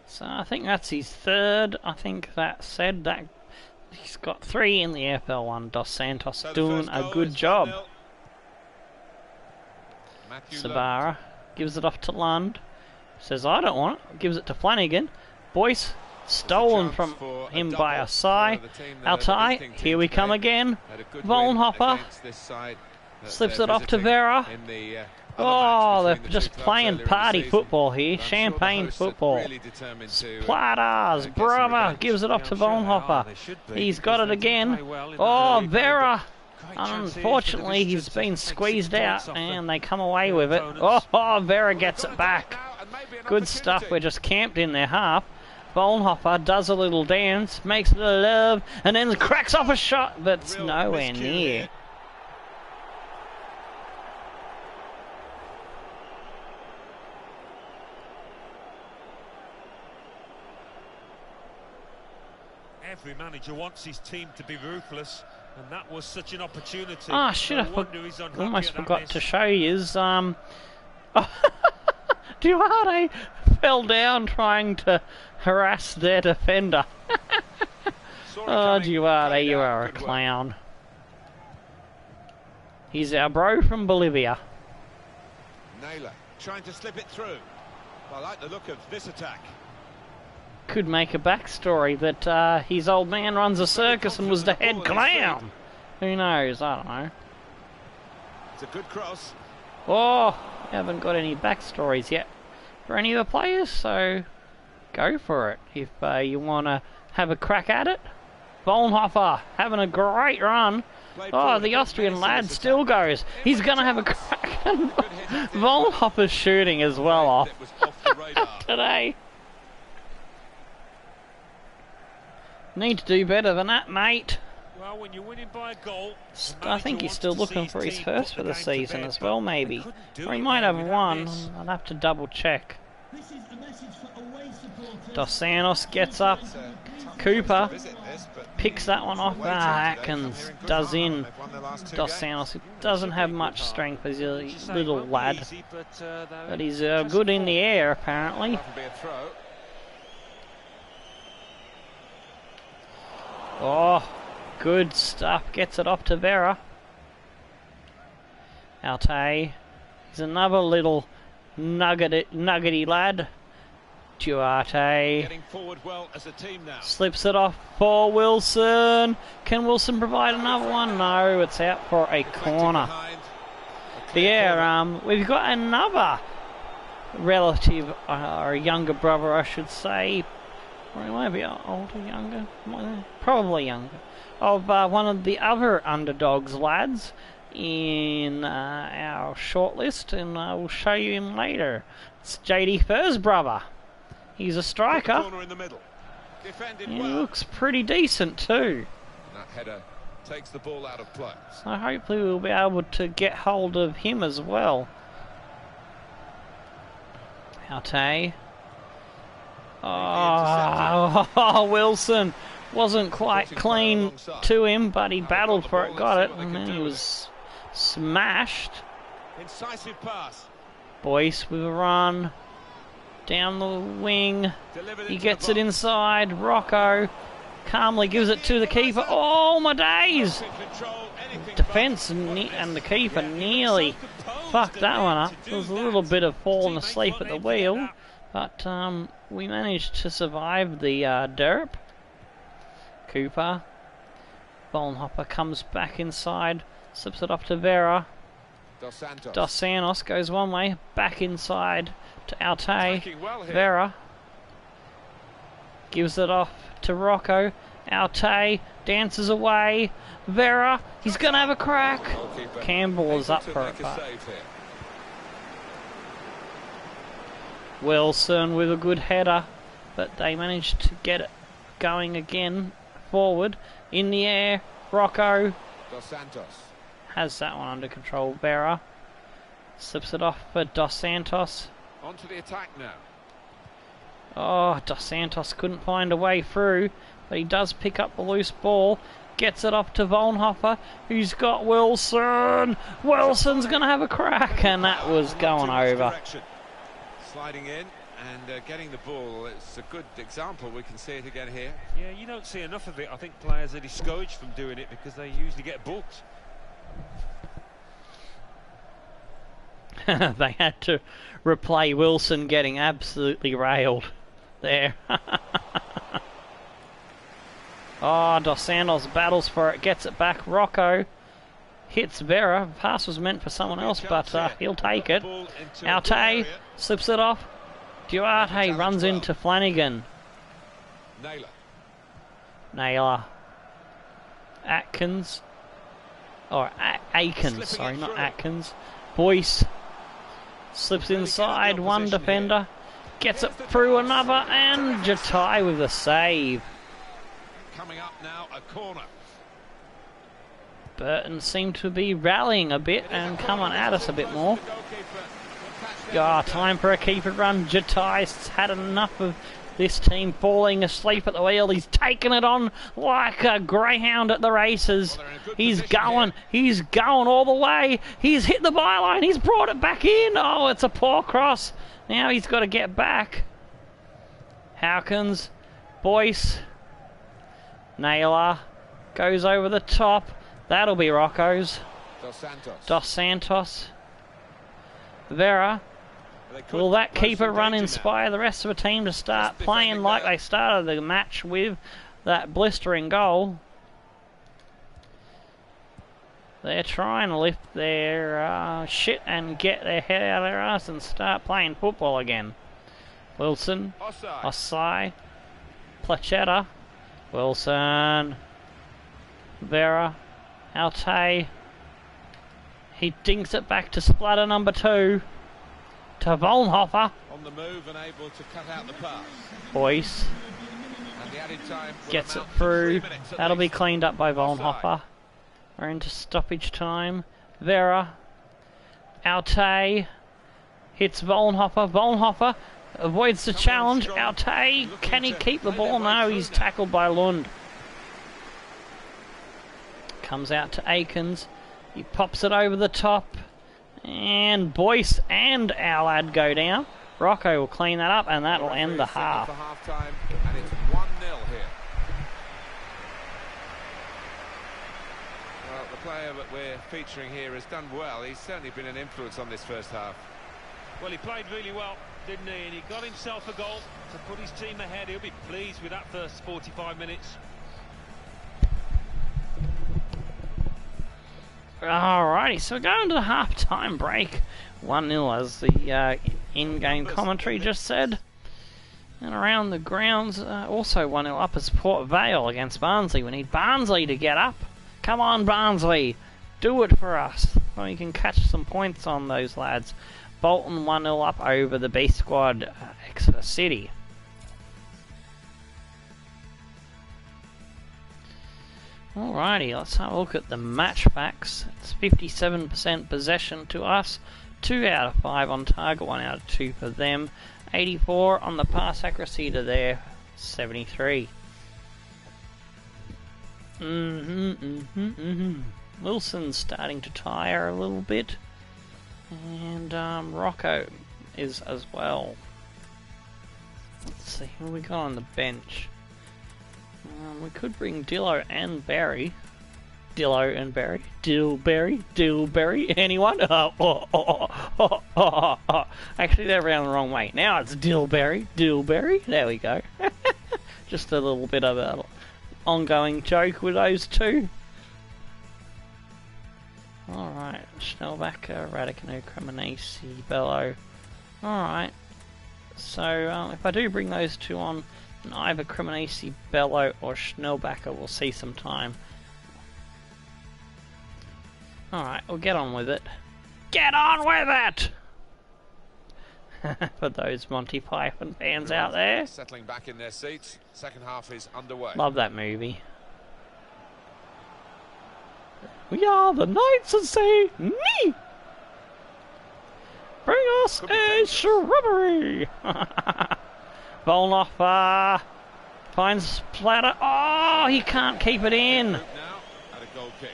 A: So I think that's his third. I think that said that he's got 3 in the FL1. Dos Santos doing a good job. Sabara gives it off to Lund. Says, I don't want it. Gives it to Flanagan. Boyce, stolen from him by Asai. Altai, here we come again. Vollenhopper slips it off to Vera. Oh, they're just playing party football here. Champagne football. Splatters. Brava gives it off to Vollenhopper. He's got it again. Oh, Vera. Unfortunately, he's been squeezed out, and they come away with it. Oh, Vera gets it back. Good stuff. We're just camped in their half. Vollenhopper does a little dance, makes it a love, and then cracks off a shot that's nowhere near.
C: Every manager wants his team to be ruthless, and that was such an opportunity.
A: Ah, shit, I almost forgot to show you. Duarte fell down trying to harass their defender. Oh, Duarte, you are a clown. He's our bro from Bolivia.
F: Naylor trying to slip it through. I like the look of this attack.
A: Could make a backstory that his old man runs a circus and was the head clown. Who knows? I don't know.
F: It's a good cross.
A: Oh, we haven't got any backstories yet for any of the players, so go for it if you want to have a crack at it. Vollenhopper having a great run. Oh, the Austrian lad still goes. He's going to have a crack. Vollenhopper's shooting as well off today. Need to do better than that, mate.
C: Well, when you're winning by a goal,
A: I think he's still looking for his first for the season as well, maybe. Or he might have one. I'll have to double check. Dos Santos gets up. Cooper picks that one off. Atkins does in. Dos Santos doesn't have much strength. He's a little lad. But he's good in the air, apparently. Oh, good stuff. Gets it off to Vera. Altai. He's another little nuggety lad. Duarte slips it off for Wilson. Can Wilson provide another one? No, it's out for a corner. Yeah, we've got another relative, or a younger brother, I should say. Or he might be older, younger, probably younger, of one of the other underdogs lads in our shortlist, and I will show you him later. It's JD Furr's brother. He's a striker. He looks pretty decent too.
B: That header takes the ball out of play.
A: So hopefully we'll be able to get hold of him as well. Altai. Oh, Wilson wasn't quite clean to him, but he battled for it, got it, and then he was smashed.
F: Incisive pass.
A: Boyce with a run down the wing. He gets it inside. Rocco calmly gives it to the keeper. Oh my days!
F: In control, anything
A: Defence
F: but what he
A: and the
F: has.
A: keeper
F: Yeah, he was
A: nearly
F: so composed
A: fucked
F: and
A: that one
F: able
A: up.
F: to
A: There was a
F: do
A: little
F: that.
A: bit of falling
F: Teammates
A: asleep
F: weren't
A: at the
F: able to get
A: wheel,
F: that.
A: but we managed to survive the derp. Cooper. Vollenhopper comes back inside, slips it off to Vera.
B: Dos Santos.
A: Dos Santos goes one way, back inside to Altay.
B: Attacking well here.
A: Vera gives it off to Rocco. Altay dances away. Vera, he's going to have a crack.
B: Goalkeeper
A: Campbell is
B: able
A: up
B: to
A: for
B: make
A: it.
B: a
A: But
B: save here.
A: Wilson with a good header, but they managed to get it going again. Forward, in the air. Rocco
B: Dos Santos.
A: has that one under control. Vera slips it off for Dos Santos.
B: On to the attack now.
A: Oh, Dos Santos couldn't find a way through, but he does pick up the loose ball. Gets it off to Vollenhopper, who's got Wilson. Wilson's going to have a crack, and that was going over.
B: Direction. Sliding in and getting the ball. It's a good example. We can see it again here.
C: Yeah, you don't see enough of it. I think players are discouraged from doing it because they usually get booked.
A: They had to replay Wilson getting absolutely railed there. Oh, Dos Santos battles for it, gets it back. Rocco hits Vera. Pass was meant for someone else, but he'll take it. Altay slips it off. Duarte runs into Flanagan.
B: Naylor.
A: Naylor. Atkins. Or Aikens, sorry, not Atkins. Boyce slips inside, one defender. Gets it through another, and Jatai with a save.
B: Coming up now, a corner.
A: Burton seemed to be rallying a bit and coming at us a bit more.
B: The goalkeeper will catch them.
A: Time for a keeper run. Jatai's had enough of this team falling asleep at the wheel. He's taken it on like a greyhound at the races. He's going all the way. He's hit the byline. He's brought it back in. Oh, it's a poor cross. Now he's got to get back. Hawkins, Boyce, Naylor goes over the top. That'll be Rocco's.
B: Dos Santos.
A: Dos Santos. Vera. Will that keeper run inspire the rest of the team to start playing like they started the match with that blistering goal? They're trying to lift their shit and get their head out of their ass and start playing football again. Wilson. Osai. Plachetta. Wilson. Vera. Altay. He dinks it back to splatter number 2. To Vollenhopper.
B: On the move and able to cut out the pass.
A: Boyce
B: And the added time will
A: gets it
B: amount to
A: through.
B: 3 minutes at
A: That'll be
B: least.
A: cleaned up by
B: Offside.
A: Vollenhopper. We're into stoppage time. Vera. Altay. Hits Vollenhopper. Vollenhopper avoids the challenge. Altay. Can he keep the ball? No, he's tackled by Lund. Comes out to Aikens. He pops it over the top. And Boyce and our lad go down. Rocco will clean that up, and that'll end the half.
B: For half time, and it's 1-0 here. Well, the player that we're featuring here has done well. He's certainly been an influence on this first half.
C: Well, he played really well, didn't he? And he got himself a goal to put his team ahead. He'll be pleased with that first 45 minutes.
A: Alrighty, so we're going to the half-time break. 1-0 as the in-game commentary just said. And around the grounds, also 1-0 up as Port Vale against Barnsley. We need Barnsley to get up. Come on, Barnsley. Do it for us. So we can catch some points on those lads. Bolton 1-0 up over the B squad, Exeter City. Alrighty, let's have a look at the match facts. It's 57% possession to us, 2 out of 5 on target, 1 out of 2 for them, 84 on the pass accuracy to their 73. Wilson's starting to tire a little bit, and Rocco is as well. Let's see who we got on the bench. We could bring Dillo and Barry. Dillo and Barry. Dillberry. Anyone? Actually, they're around the wrong way. Now it's Dillberry. There we go. Just a little bit of an ongoing joke with those two. Alright, Schnellbacher, Radicano, Cremonese, Bello. Alright. So, if I do bring those two on, either Cremonese, Bello, or Schnellbacher will see some time. Alright, we'll get on with it. Get on with it! For those Monty Python fans out there.
B: Settling back in their seats. Second half is underway.
A: Love that movie. We are the Knights and say, me! Bring us a shrubbery! Volnoff finds Splatter. Oh, he can't keep it in.
B: Now at a goal kick.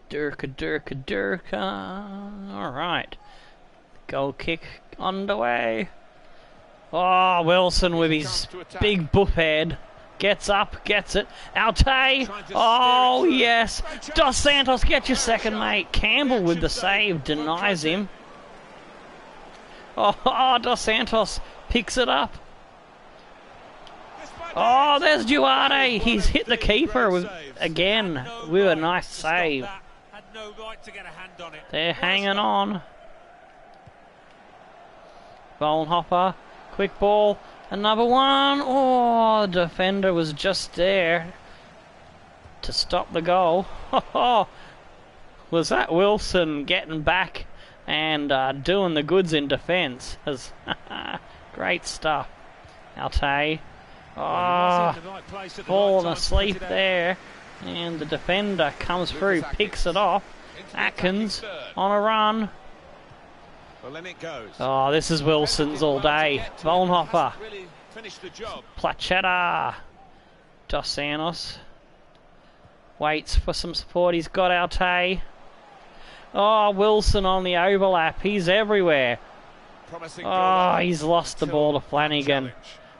A: Durka. Alright. Goal kick underway. Oh, Wilson with his big buff head. Gets up, gets it. Altay. Oh, yes. Dos Santos, get your second, mate. Campbell with the save. Denies him. Oh, Dos Santos picks it up. Oh, there's Duarte. He's hit the keeper with, again with a nice save. They're hanging on. Vollenhofer, quick ball, another one. Oh, the defender was just there to stop the goal. Was that Wilson getting back and doing the goods in defence? Great stuff. Altay. Oh, falling asleep there. And the defender comes through, picks it off. Atkins on a run.
B: Well, then it goes.
A: Oh, this is Wilson's all day. Vollenhofer. Plachetta. Dos Santos. Waits for some support. He's got Altay. Oh, Wilson on the overlap. He's everywhere. Oh, he's lost the ball to Flanagan.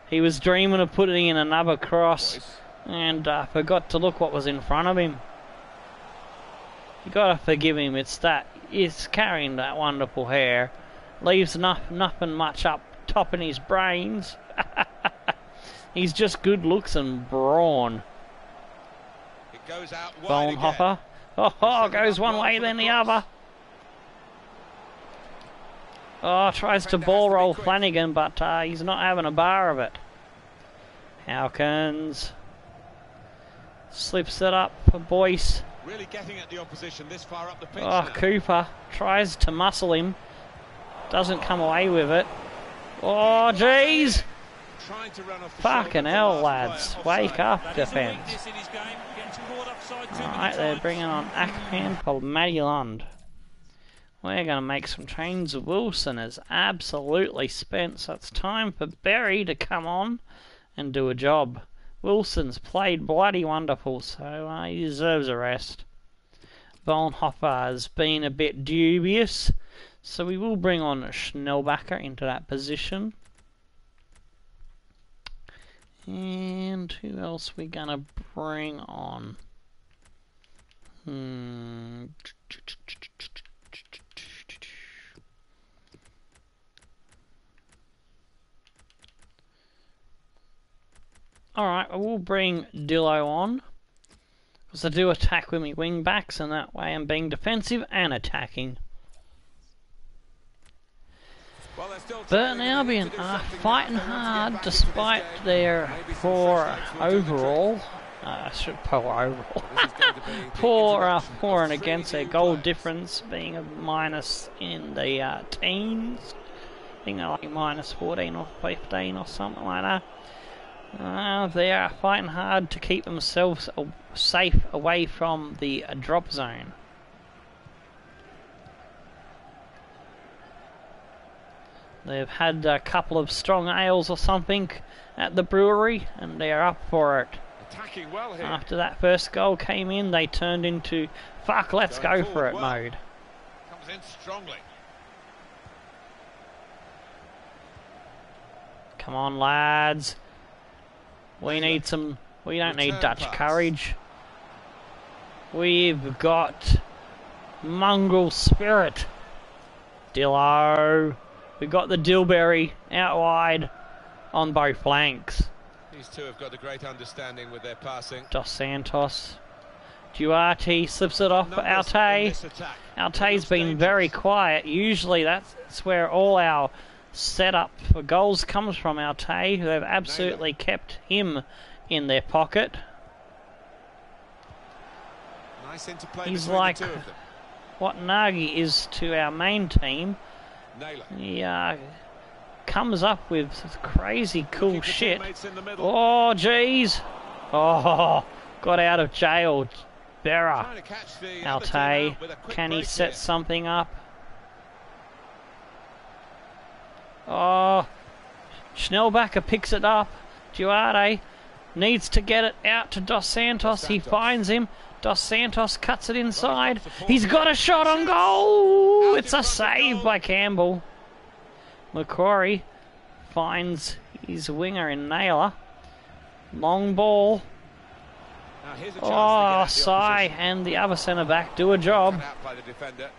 A: He was dreaming of putting in another cross and forgot to look what was in front of him. You gotta forgive him. He's carrying that wonderful hair. Leaves nothing much up top in his brains. He's just good looks and brawn.
B: It goes out
A: Vollenhofer. Oh, goes one way then the other. Oh, tries to ball roll Flanagan, but he's not having a bar of it. Hawkins slips it up for Boyce.
B: Really getting at the opposition this far up the pitch.
A: Oh, Cooper tries to muscle him. Doesn't come away with it. Oh, jeez. Fucking hell, lads. Wake up, defence. Alright, they're bringing on Akpan for Matty Lund. We're going to make some changes. Wilson is absolutely spent, so it's time for Berry to come on and do a job. Wilson's played bloody wonderful, so he deserves a rest. Vollenhofer has been a bit dubious, so we will bring on Schnellbacher into that position. And who else we going to bring on? Alright, I will bring Dillo on, because I do attack with my wing backs, and that way I'm being defensive and attacking. Burton Albion are fighting hard despite their poor overall. Poor for and against, their goal difference being a minus in the teens. I think they're like minus 14 or 15 or something like that. They are fighting hard to keep themselves safe away from the drop zone. They've had a couple of strong ales or something at the brewery, and they're up for it.
B: Attacking well here.
A: After that first goal came in, they turned into fuck, let's go for it mode.
B: Comes
F: got in strongly.
A: Come on, lads. We need some... We don't need Dutch courage. We've got mongrel spirit. Dillo. We've got the Dilberry out wide on both flanks.
B: These two have got a great understanding with their passing.
A: Dos Santos. Duarte slips it off for Alte. Alte's been very quiet. Usually that's where all our setup for goals comes from. Alte, who have absolutely kept him in their pocket.
B: Nice interplay.
A: He's
B: between
A: like
B: the two of them.
A: what Nagy is to our main team.
B: Naylor.
A: He comes up with crazy cool
B: Looking for
A: shit.
B: teammates in the middle.
A: Oh, jeez. Oh, got out of jail. Berra.
B: Trying to catch the other team
A: Alte,
B: out with a quick
A: can he
B: break
A: set
B: here.
A: something up? Oh, Schnellbacher picks it up. Duarte needs to get it out to Dos Santos. He finds him. Dos Santos cuts it inside. He's got a shot on goal. It's a save by Campbell. McCrory finds his winger in Naylor. Long ball.
B: Now here's a chance to get
A: Oh,
B: out the
A: Sai
B: opposition.
A: and the other centre-back do a job.
B: Cut out by the defender.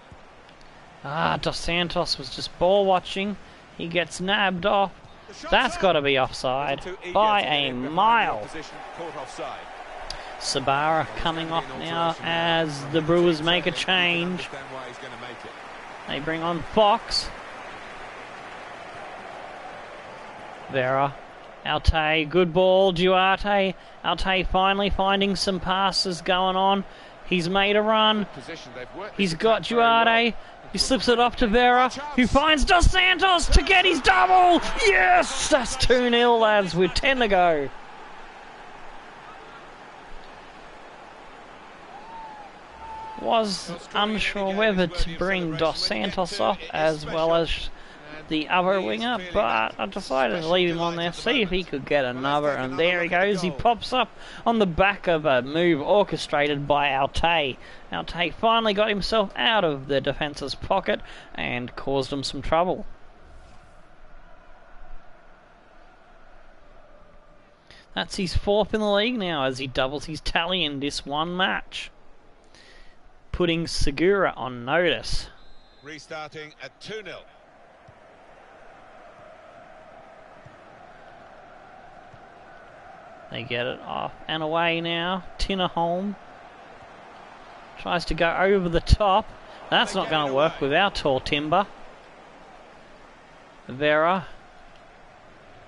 A: Dos Santos was just ball watching. He gets nabbed off.
B: The shot's
A: That's
B: on.
A: got to be offside
B: Wasn't too eager
A: by
B: to get
A: a
B: in behind the
A: mile.
B: opposition, caught offside.
A: Sabara coming off now as the Brewers make a
B: You can
A: change.
B: understand why he's going to make it.
A: They bring on Fox. Vera. Alte, good ball, Duarte. Alte finally finding some passes going on. He's made a run.
B: Position, they've worked
A: He's
B: this
A: got
B: attack very well.
A: Duarte. He slips it off to Vera, who finds Dos Santos to get his double. Yes, that's 2-0, lads, with 10 to go. Was unsure whether to bring Dos Santos off as well as the other winger, but I decided to leave him on there, see if he could get another, and there he goes. He pops up on the back of a move orchestrated by Alte. Alte finally got himself out of the defence's pocket and caused him some trouble. That's his 4th in the league now as he doubles his tally in this one match, putting Segura on notice.
F: Restarting at 2-0.
A: They get it off and away now. Tinnerholm tries to go over the top. That's not going to work with our tall timber. Vera.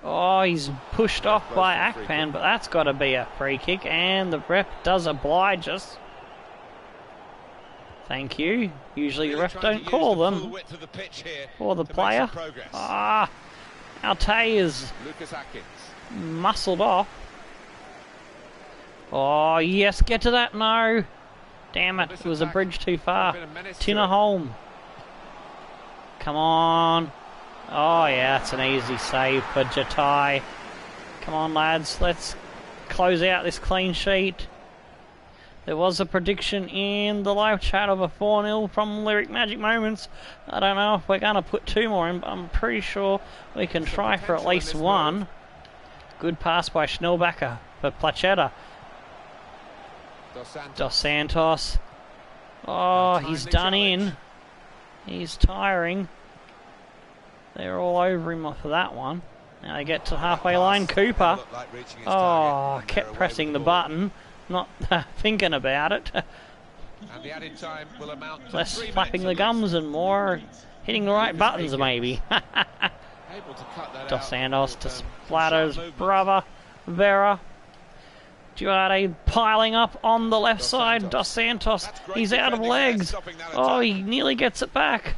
A: Oh, he's pushed off by Akpan, but that's got to be a free kick, and the ref does oblige us. Thank you. Usually the ref don't call them for the player. Ah, Alte is
B: Lucas Atkins.
A: muscled off. Oh, yes, get to that. No. Damn it, it was a bridge too far. Tinnerholm. Come on. Oh, yeah, it's an easy save for Jatai. Come on, lads, let's close out this clean sheet. There was a prediction in the live chat of a 4-0 from Lyric Magic Moments. I don't know if we're going to put 2 more in, but I'm pretty sure we can try for at least 1. Good pass by Schnellbacher for Plachetta. Dos Santos. Oh, he's done in. He's tiring. They're all over him for that one. Now they get to halfway line. Cooper. Oh, kept pressing the button. Not thinking about it.
B: And the added time will amount to
A: Less
B: 3
A: flapping
B: minutes
A: the
B: at least.
A: gums and more hitting the right buttons, maybe.
B: Able to cut that
A: Dos
B: out
A: Santos to
B: with,
A: Splatters,
B: sharp movement.
A: brother, Vera. Duarte piling up on the left side. Dos Santos,
B: That's great
A: he's out of
B: defending there,
A: legs.
B: stopping that
A: Oh,
B: attack.
A: he nearly gets it back.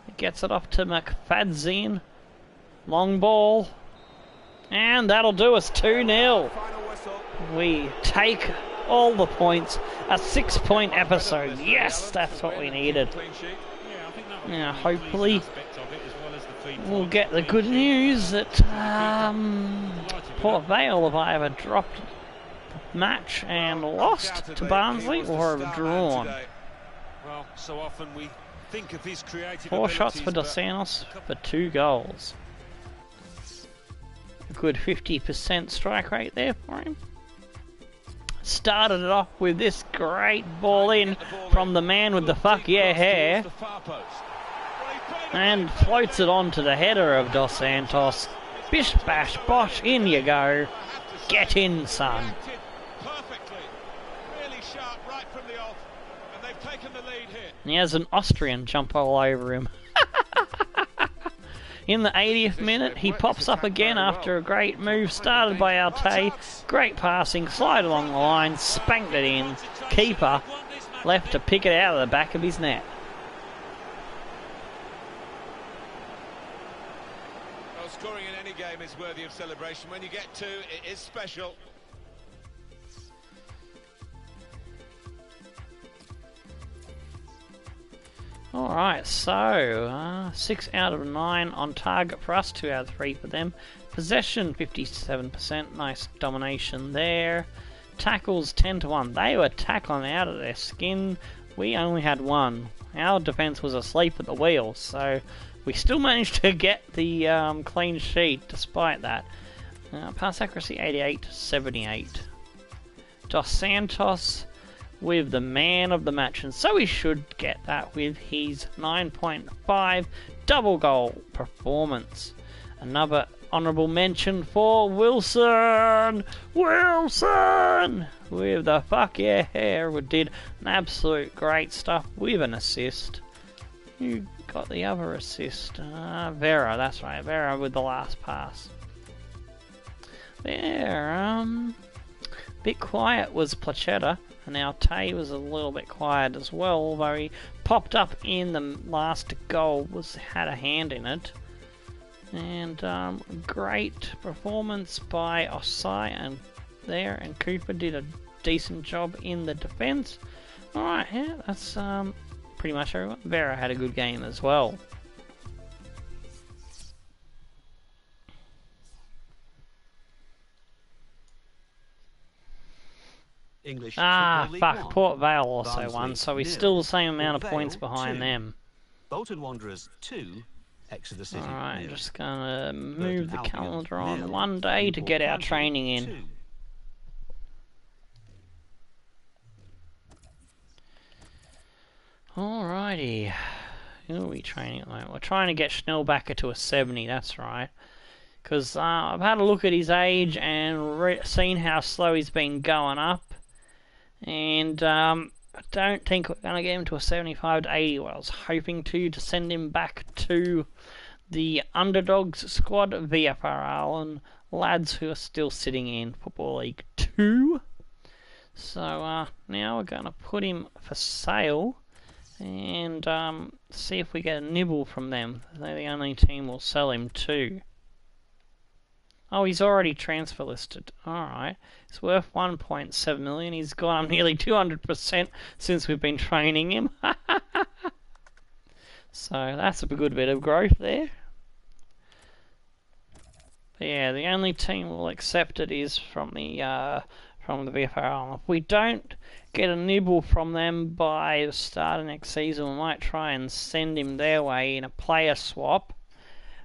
A: He gets it off to McFadzine. Long ball. And that'll do us 2-0.
B: Final whistle.
A: We take all the points. A 6-point episode. Yes, that's what we needed.
F: Clean sheet.
C: Yeah, I think that was
A: Now,
C: the
A: hopefully,
C: pleasing aspect of it, as well as the feed
A: we'll
C: forward
A: get the
C: clean
A: good
C: sheet.
A: news that Port Vale have either dropped the match and lost to Barnsley or have drawn.
F: Well, so often we
C: think of his creative
A: 4 shots for
C: abilities,
A: Dos Santos for 2 goals. A good 50% strike rate there for him. Started it off with this great ball in from the man with the fuck yeah hair. And floats it on to the header of Dos Santos. Bish bash bosh, in you go. Get in, son.
F: Perfectly, really sharp right from the off, and they've taken the lead here.
A: And he has an Austrian jump all over him. In the 80th minute, he pops up again after a great move started by Arte. Great passing, slide along the line, spanked it in. Keeper left to pick it out of the back of his net.
F: Well, scoring in any game is worthy of celebration. When you get 2, it is special.
A: Alright, so 6 out of 9 on target for us, 2 out of 3 for them. Possession 57%, nice domination there. Tackles 10-1. They were tackling out of their skin. We only had 1. Our defence was asleep at the wheel, so we still managed to get the clean sheet despite that. Pass accuracy 88-78. Dos Santos with the man of the match, and so he should get that with his 9.5 double goal performance. Another honourable mention for Wilson with the fuck yeah hair, who did an absolute great stuff with an assist. Who got the other assist? Vera, that's right, Vera with the last pass. There, bit quiet was Plachetta. And now Tay was a little bit quiet as well, although he popped up in the last goal, had a hand in it. And great performance by Osai and Cooper did a decent job in the defence. Alright, yeah, that's pretty much everyone. Vera had a good game as well.
E: English
A: fuck,
E: Football League One.
A: Port Vale also
E: Barnsley,
A: won, so he's
E: 0.
A: still the same amount of
E: Port
A: points
E: Vale,
A: behind
E: 2.
A: them.
E: Bolton Wanderers 2, Exeter City.
A: Alright,
E: 0.
A: just gonna move the
E: Albion,
A: calendar on
E: 0.
A: one day to
E: Newport
A: get our
E: County,
A: training in.
E: 2.
A: Alrighty. Who are we training at the moment? We're trying to get Schnellbacher to a 70, that's right. Because I've had a look at his age and seen how slow he's been going up. And I don't think we're going to get him to a 75 to 80. Well, I was hoping to send him back to the Underdogs squad, VFRL, and lads who are still sitting in Football League 2. So now we're going to put him for sale and see if we get a nibble from them. They're the only team we'll sell him to. Oh, he's already transfer listed. Alright. It's worth 1.7 million. He's gone up nearly 200% since we've been training him. So that's a good bit of growth there. But yeah, the only team we'll accept it is from the VFL. If we don't get a nibble from them by the start of next season, we might try and send him their way in a player swap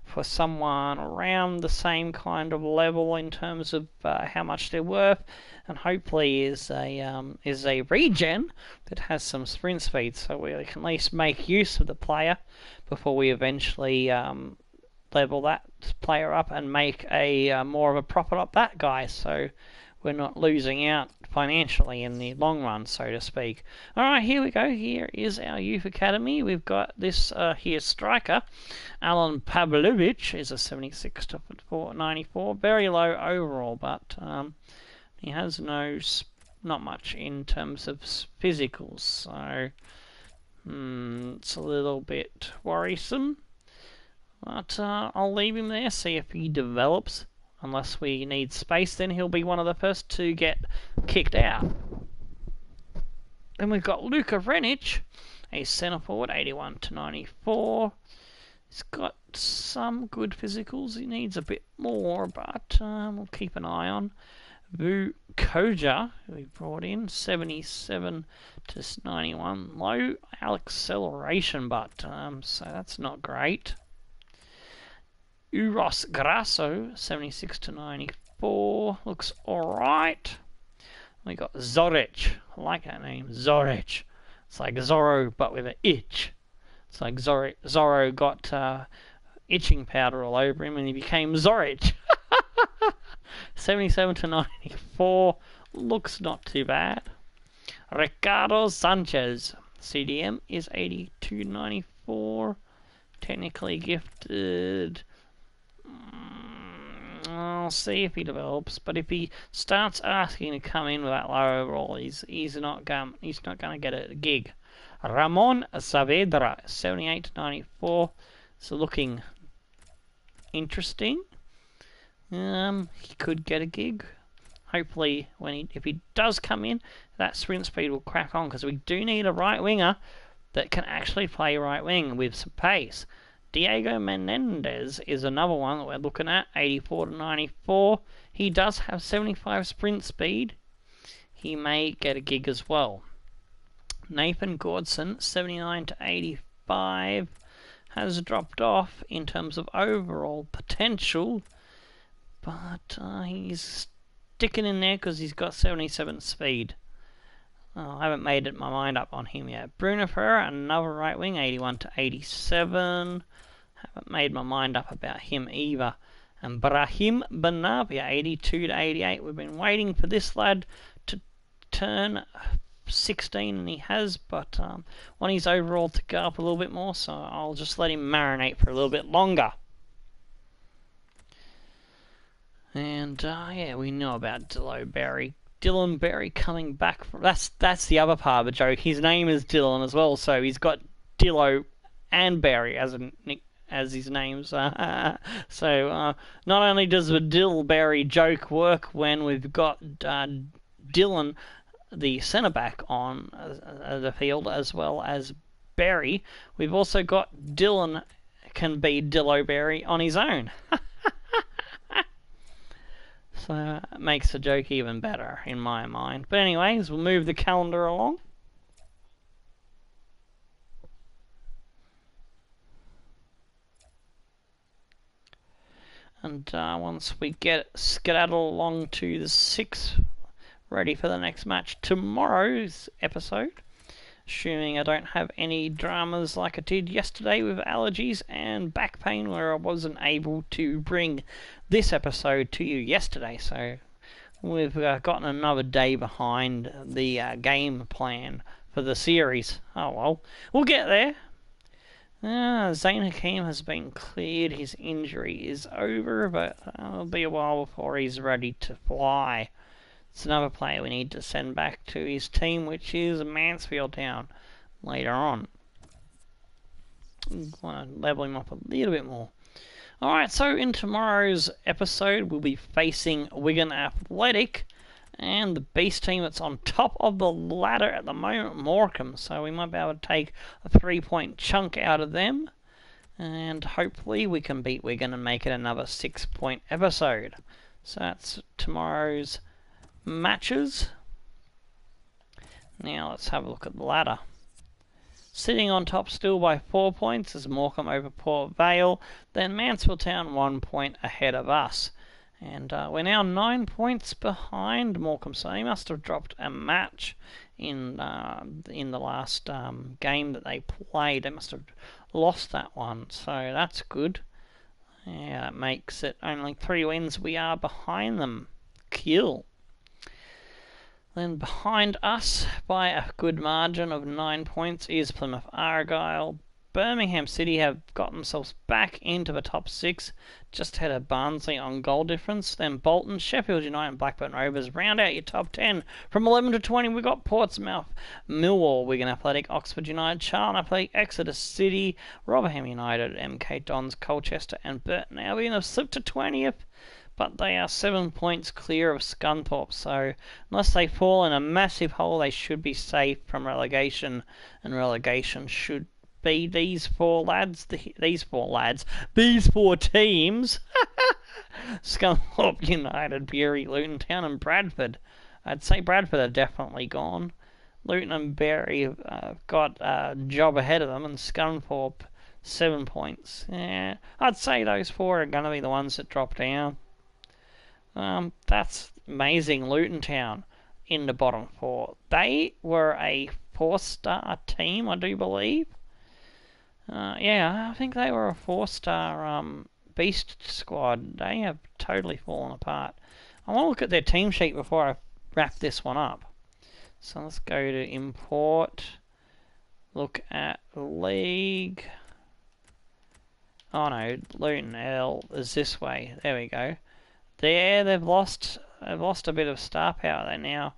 A: for someone around the same kind of level in terms of how much they're worth, and hopefully is a regen that has some sprint speed, so we can at least make use of the player before we eventually level that player up and make a more of a profit off that guy, so we're not losing out financially in the long run, so to speak. Alright, here we go. Here is our youth academy. We've got this here striker. Alan Pavlovich is a 76 to 94. Very low overall, but he has not much in terms of physicals, so it's a little bit worrisome. But I'll leave him there, see if he develops. Unless we need space, then he'll be one of the first to get kicked out. Then we've got Luka Vrenic, a centre forward, 81 to 94. He's got some good physicals. He needs a bit more, but we'll keep an eye on. Koja, who we brought in, 77 to 91. Low acceleration, but so that's not great. Uros Grasso, 76 to 94. Looks alright. We got Zoric. I like that name, Zoric. It's like Zorro, but with an itch. It's like Zorro got itching powder all over him and he became Zoric. 77 to 94. Looks not too bad. Ricardo Sanchez. CDM is 82 to 94. Technically gifted. I'll see if he develops, but if he starts asking to come in with that low overall, he's not going to get a gig. Ramon Saavedra, 78 to 94. So looking interesting. He could get a gig. Hopefully, if he does come in, that sprint speed will crack on, because we do need a right winger that can actually play right wing with some pace. Diego Menendez is another one that we're looking at, 84 to 94. He does have 75 sprint speed. He may get a gig as well. Nathan Gordson, 79 to 85, has dropped off in terms of overall potential, but he's sticking in there because he's got 77 speed. I haven't made my mind up on him yet. Bruno Ferreira, another right wing, 81 to 87. Haven't made my mind up about him either. And Brahim Benavia, 82 to 88. We've been waiting for this lad to turn 16, and he has, but want his overall to go up a little bit more, so I'll just let him marinate for a little bit longer. And yeah, we know about Dylan Berry coming back. That's the other part of the joke. His name is Dylan as well, so he's got Dillo and Berry as his names. So not only does the Dill Berry joke work when we've got Dylan, the centre back, on the field, as well as Berry, we've also got Dylan can be Dillo Berry on his own. So it makes the joke even better in my mind. But anyways, we'll move the calendar along. And once we get skedaddle along to the 6th, ready for the next match, tomorrow's episode, assuming I don't have any dramas like I did yesterday with allergies and back pain where I wasn't able to bring this episode to you yesterday. So we've gotten another day behind the game plan for the series. Oh well, we'll get there. Zain Hakim has been cleared. His injury is over, but it'll be a while before he's ready to fly. It's another player we need to send back to his team, which is Mansfield Town, later on. I want to level him up a little bit more. Alright, so in tomorrow's episode, we'll be facing Wigan Athletic and the beast team that's on top of the ladder at the moment, Morecambe. So we might be able to take a 3-point chunk out of them, and hopefully we can beat Wigan and make it another 6-point episode. So that's tomorrow's matches. Now let's have a look at the ladder. Sitting on top still by 4 points is Morecambe over Port Vale, then Mansfield Town 1 point ahead of us. And we're now 9 points behind Morecambe, so they must have dropped a match in the last game that they played. They must have lost that one, so that's good. Yeah, it makes it only 3 wins. We are behind them. Kill. Then behind us by a good margin of 9 points is Plymouth Argyle. Birmingham City have got themselves back into the top 6, just ahead of Barnsley on goal difference. Then Bolton, Sheffield United and Blackburn Rovers round out your top 10. From 11 to 20 we've got Portsmouth, Millwall, Wigan Athletic, Oxford United, Charlton Athletic, Exeter City, Rotherham United, MK Dons, Colchester and Burton Albion have slipped to 20th. But they are 7 points clear of Scunthorpe, so unless they fall in a massive hole, they should be safe from relegation, and relegation should be these four teams Scunthorpe United, Bury, Luton Town and Bradford. I'd say Bradford are definitely gone. Luton and Bury have got a job ahead of them, and Scunthorpe 7 points. Yeah, I'd say those four are going to be the ones that drop down. That's amazing. Luton Town in the bottom four. They were a 4-star team, I do believe. Yeah, I think they were a 4-star beast squad. They have totally fallen apart. I want to look at their team sheet before I wrap this one up. So let's go to import. Look at league. Oh no, Luton L is this way. There we go. There, they've lost a bit of star power. They're now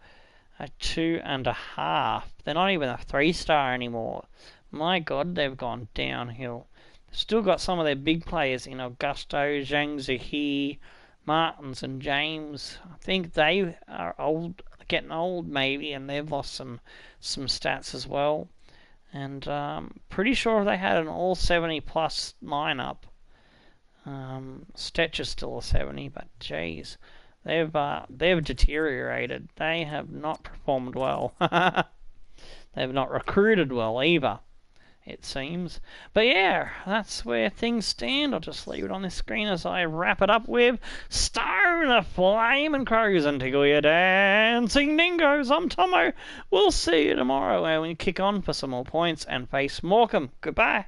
A: a 2.5. They're not even a 3-star anymore. My God, they've gone downhill. They've still got some of their big players in Augusto, Zhang Zihi, Martins and James. I think they are old, getting old maybe, and they've lost some stats as well. And pretty sure they had an all 70 plus lineup. Stetch is still a 70, but geez, they've deteriorated. They have not performed well. They've not recruited well either, it seems. But yeah, that's where things stand. I'll just leave it on this screen as I wrap it up with Stone a Flame and Crows and Tickle Your Dancing Dingoes. I'm Tomo. We'll see you tomorrow when we kick on for some more points and face Morecambe. Goodbye.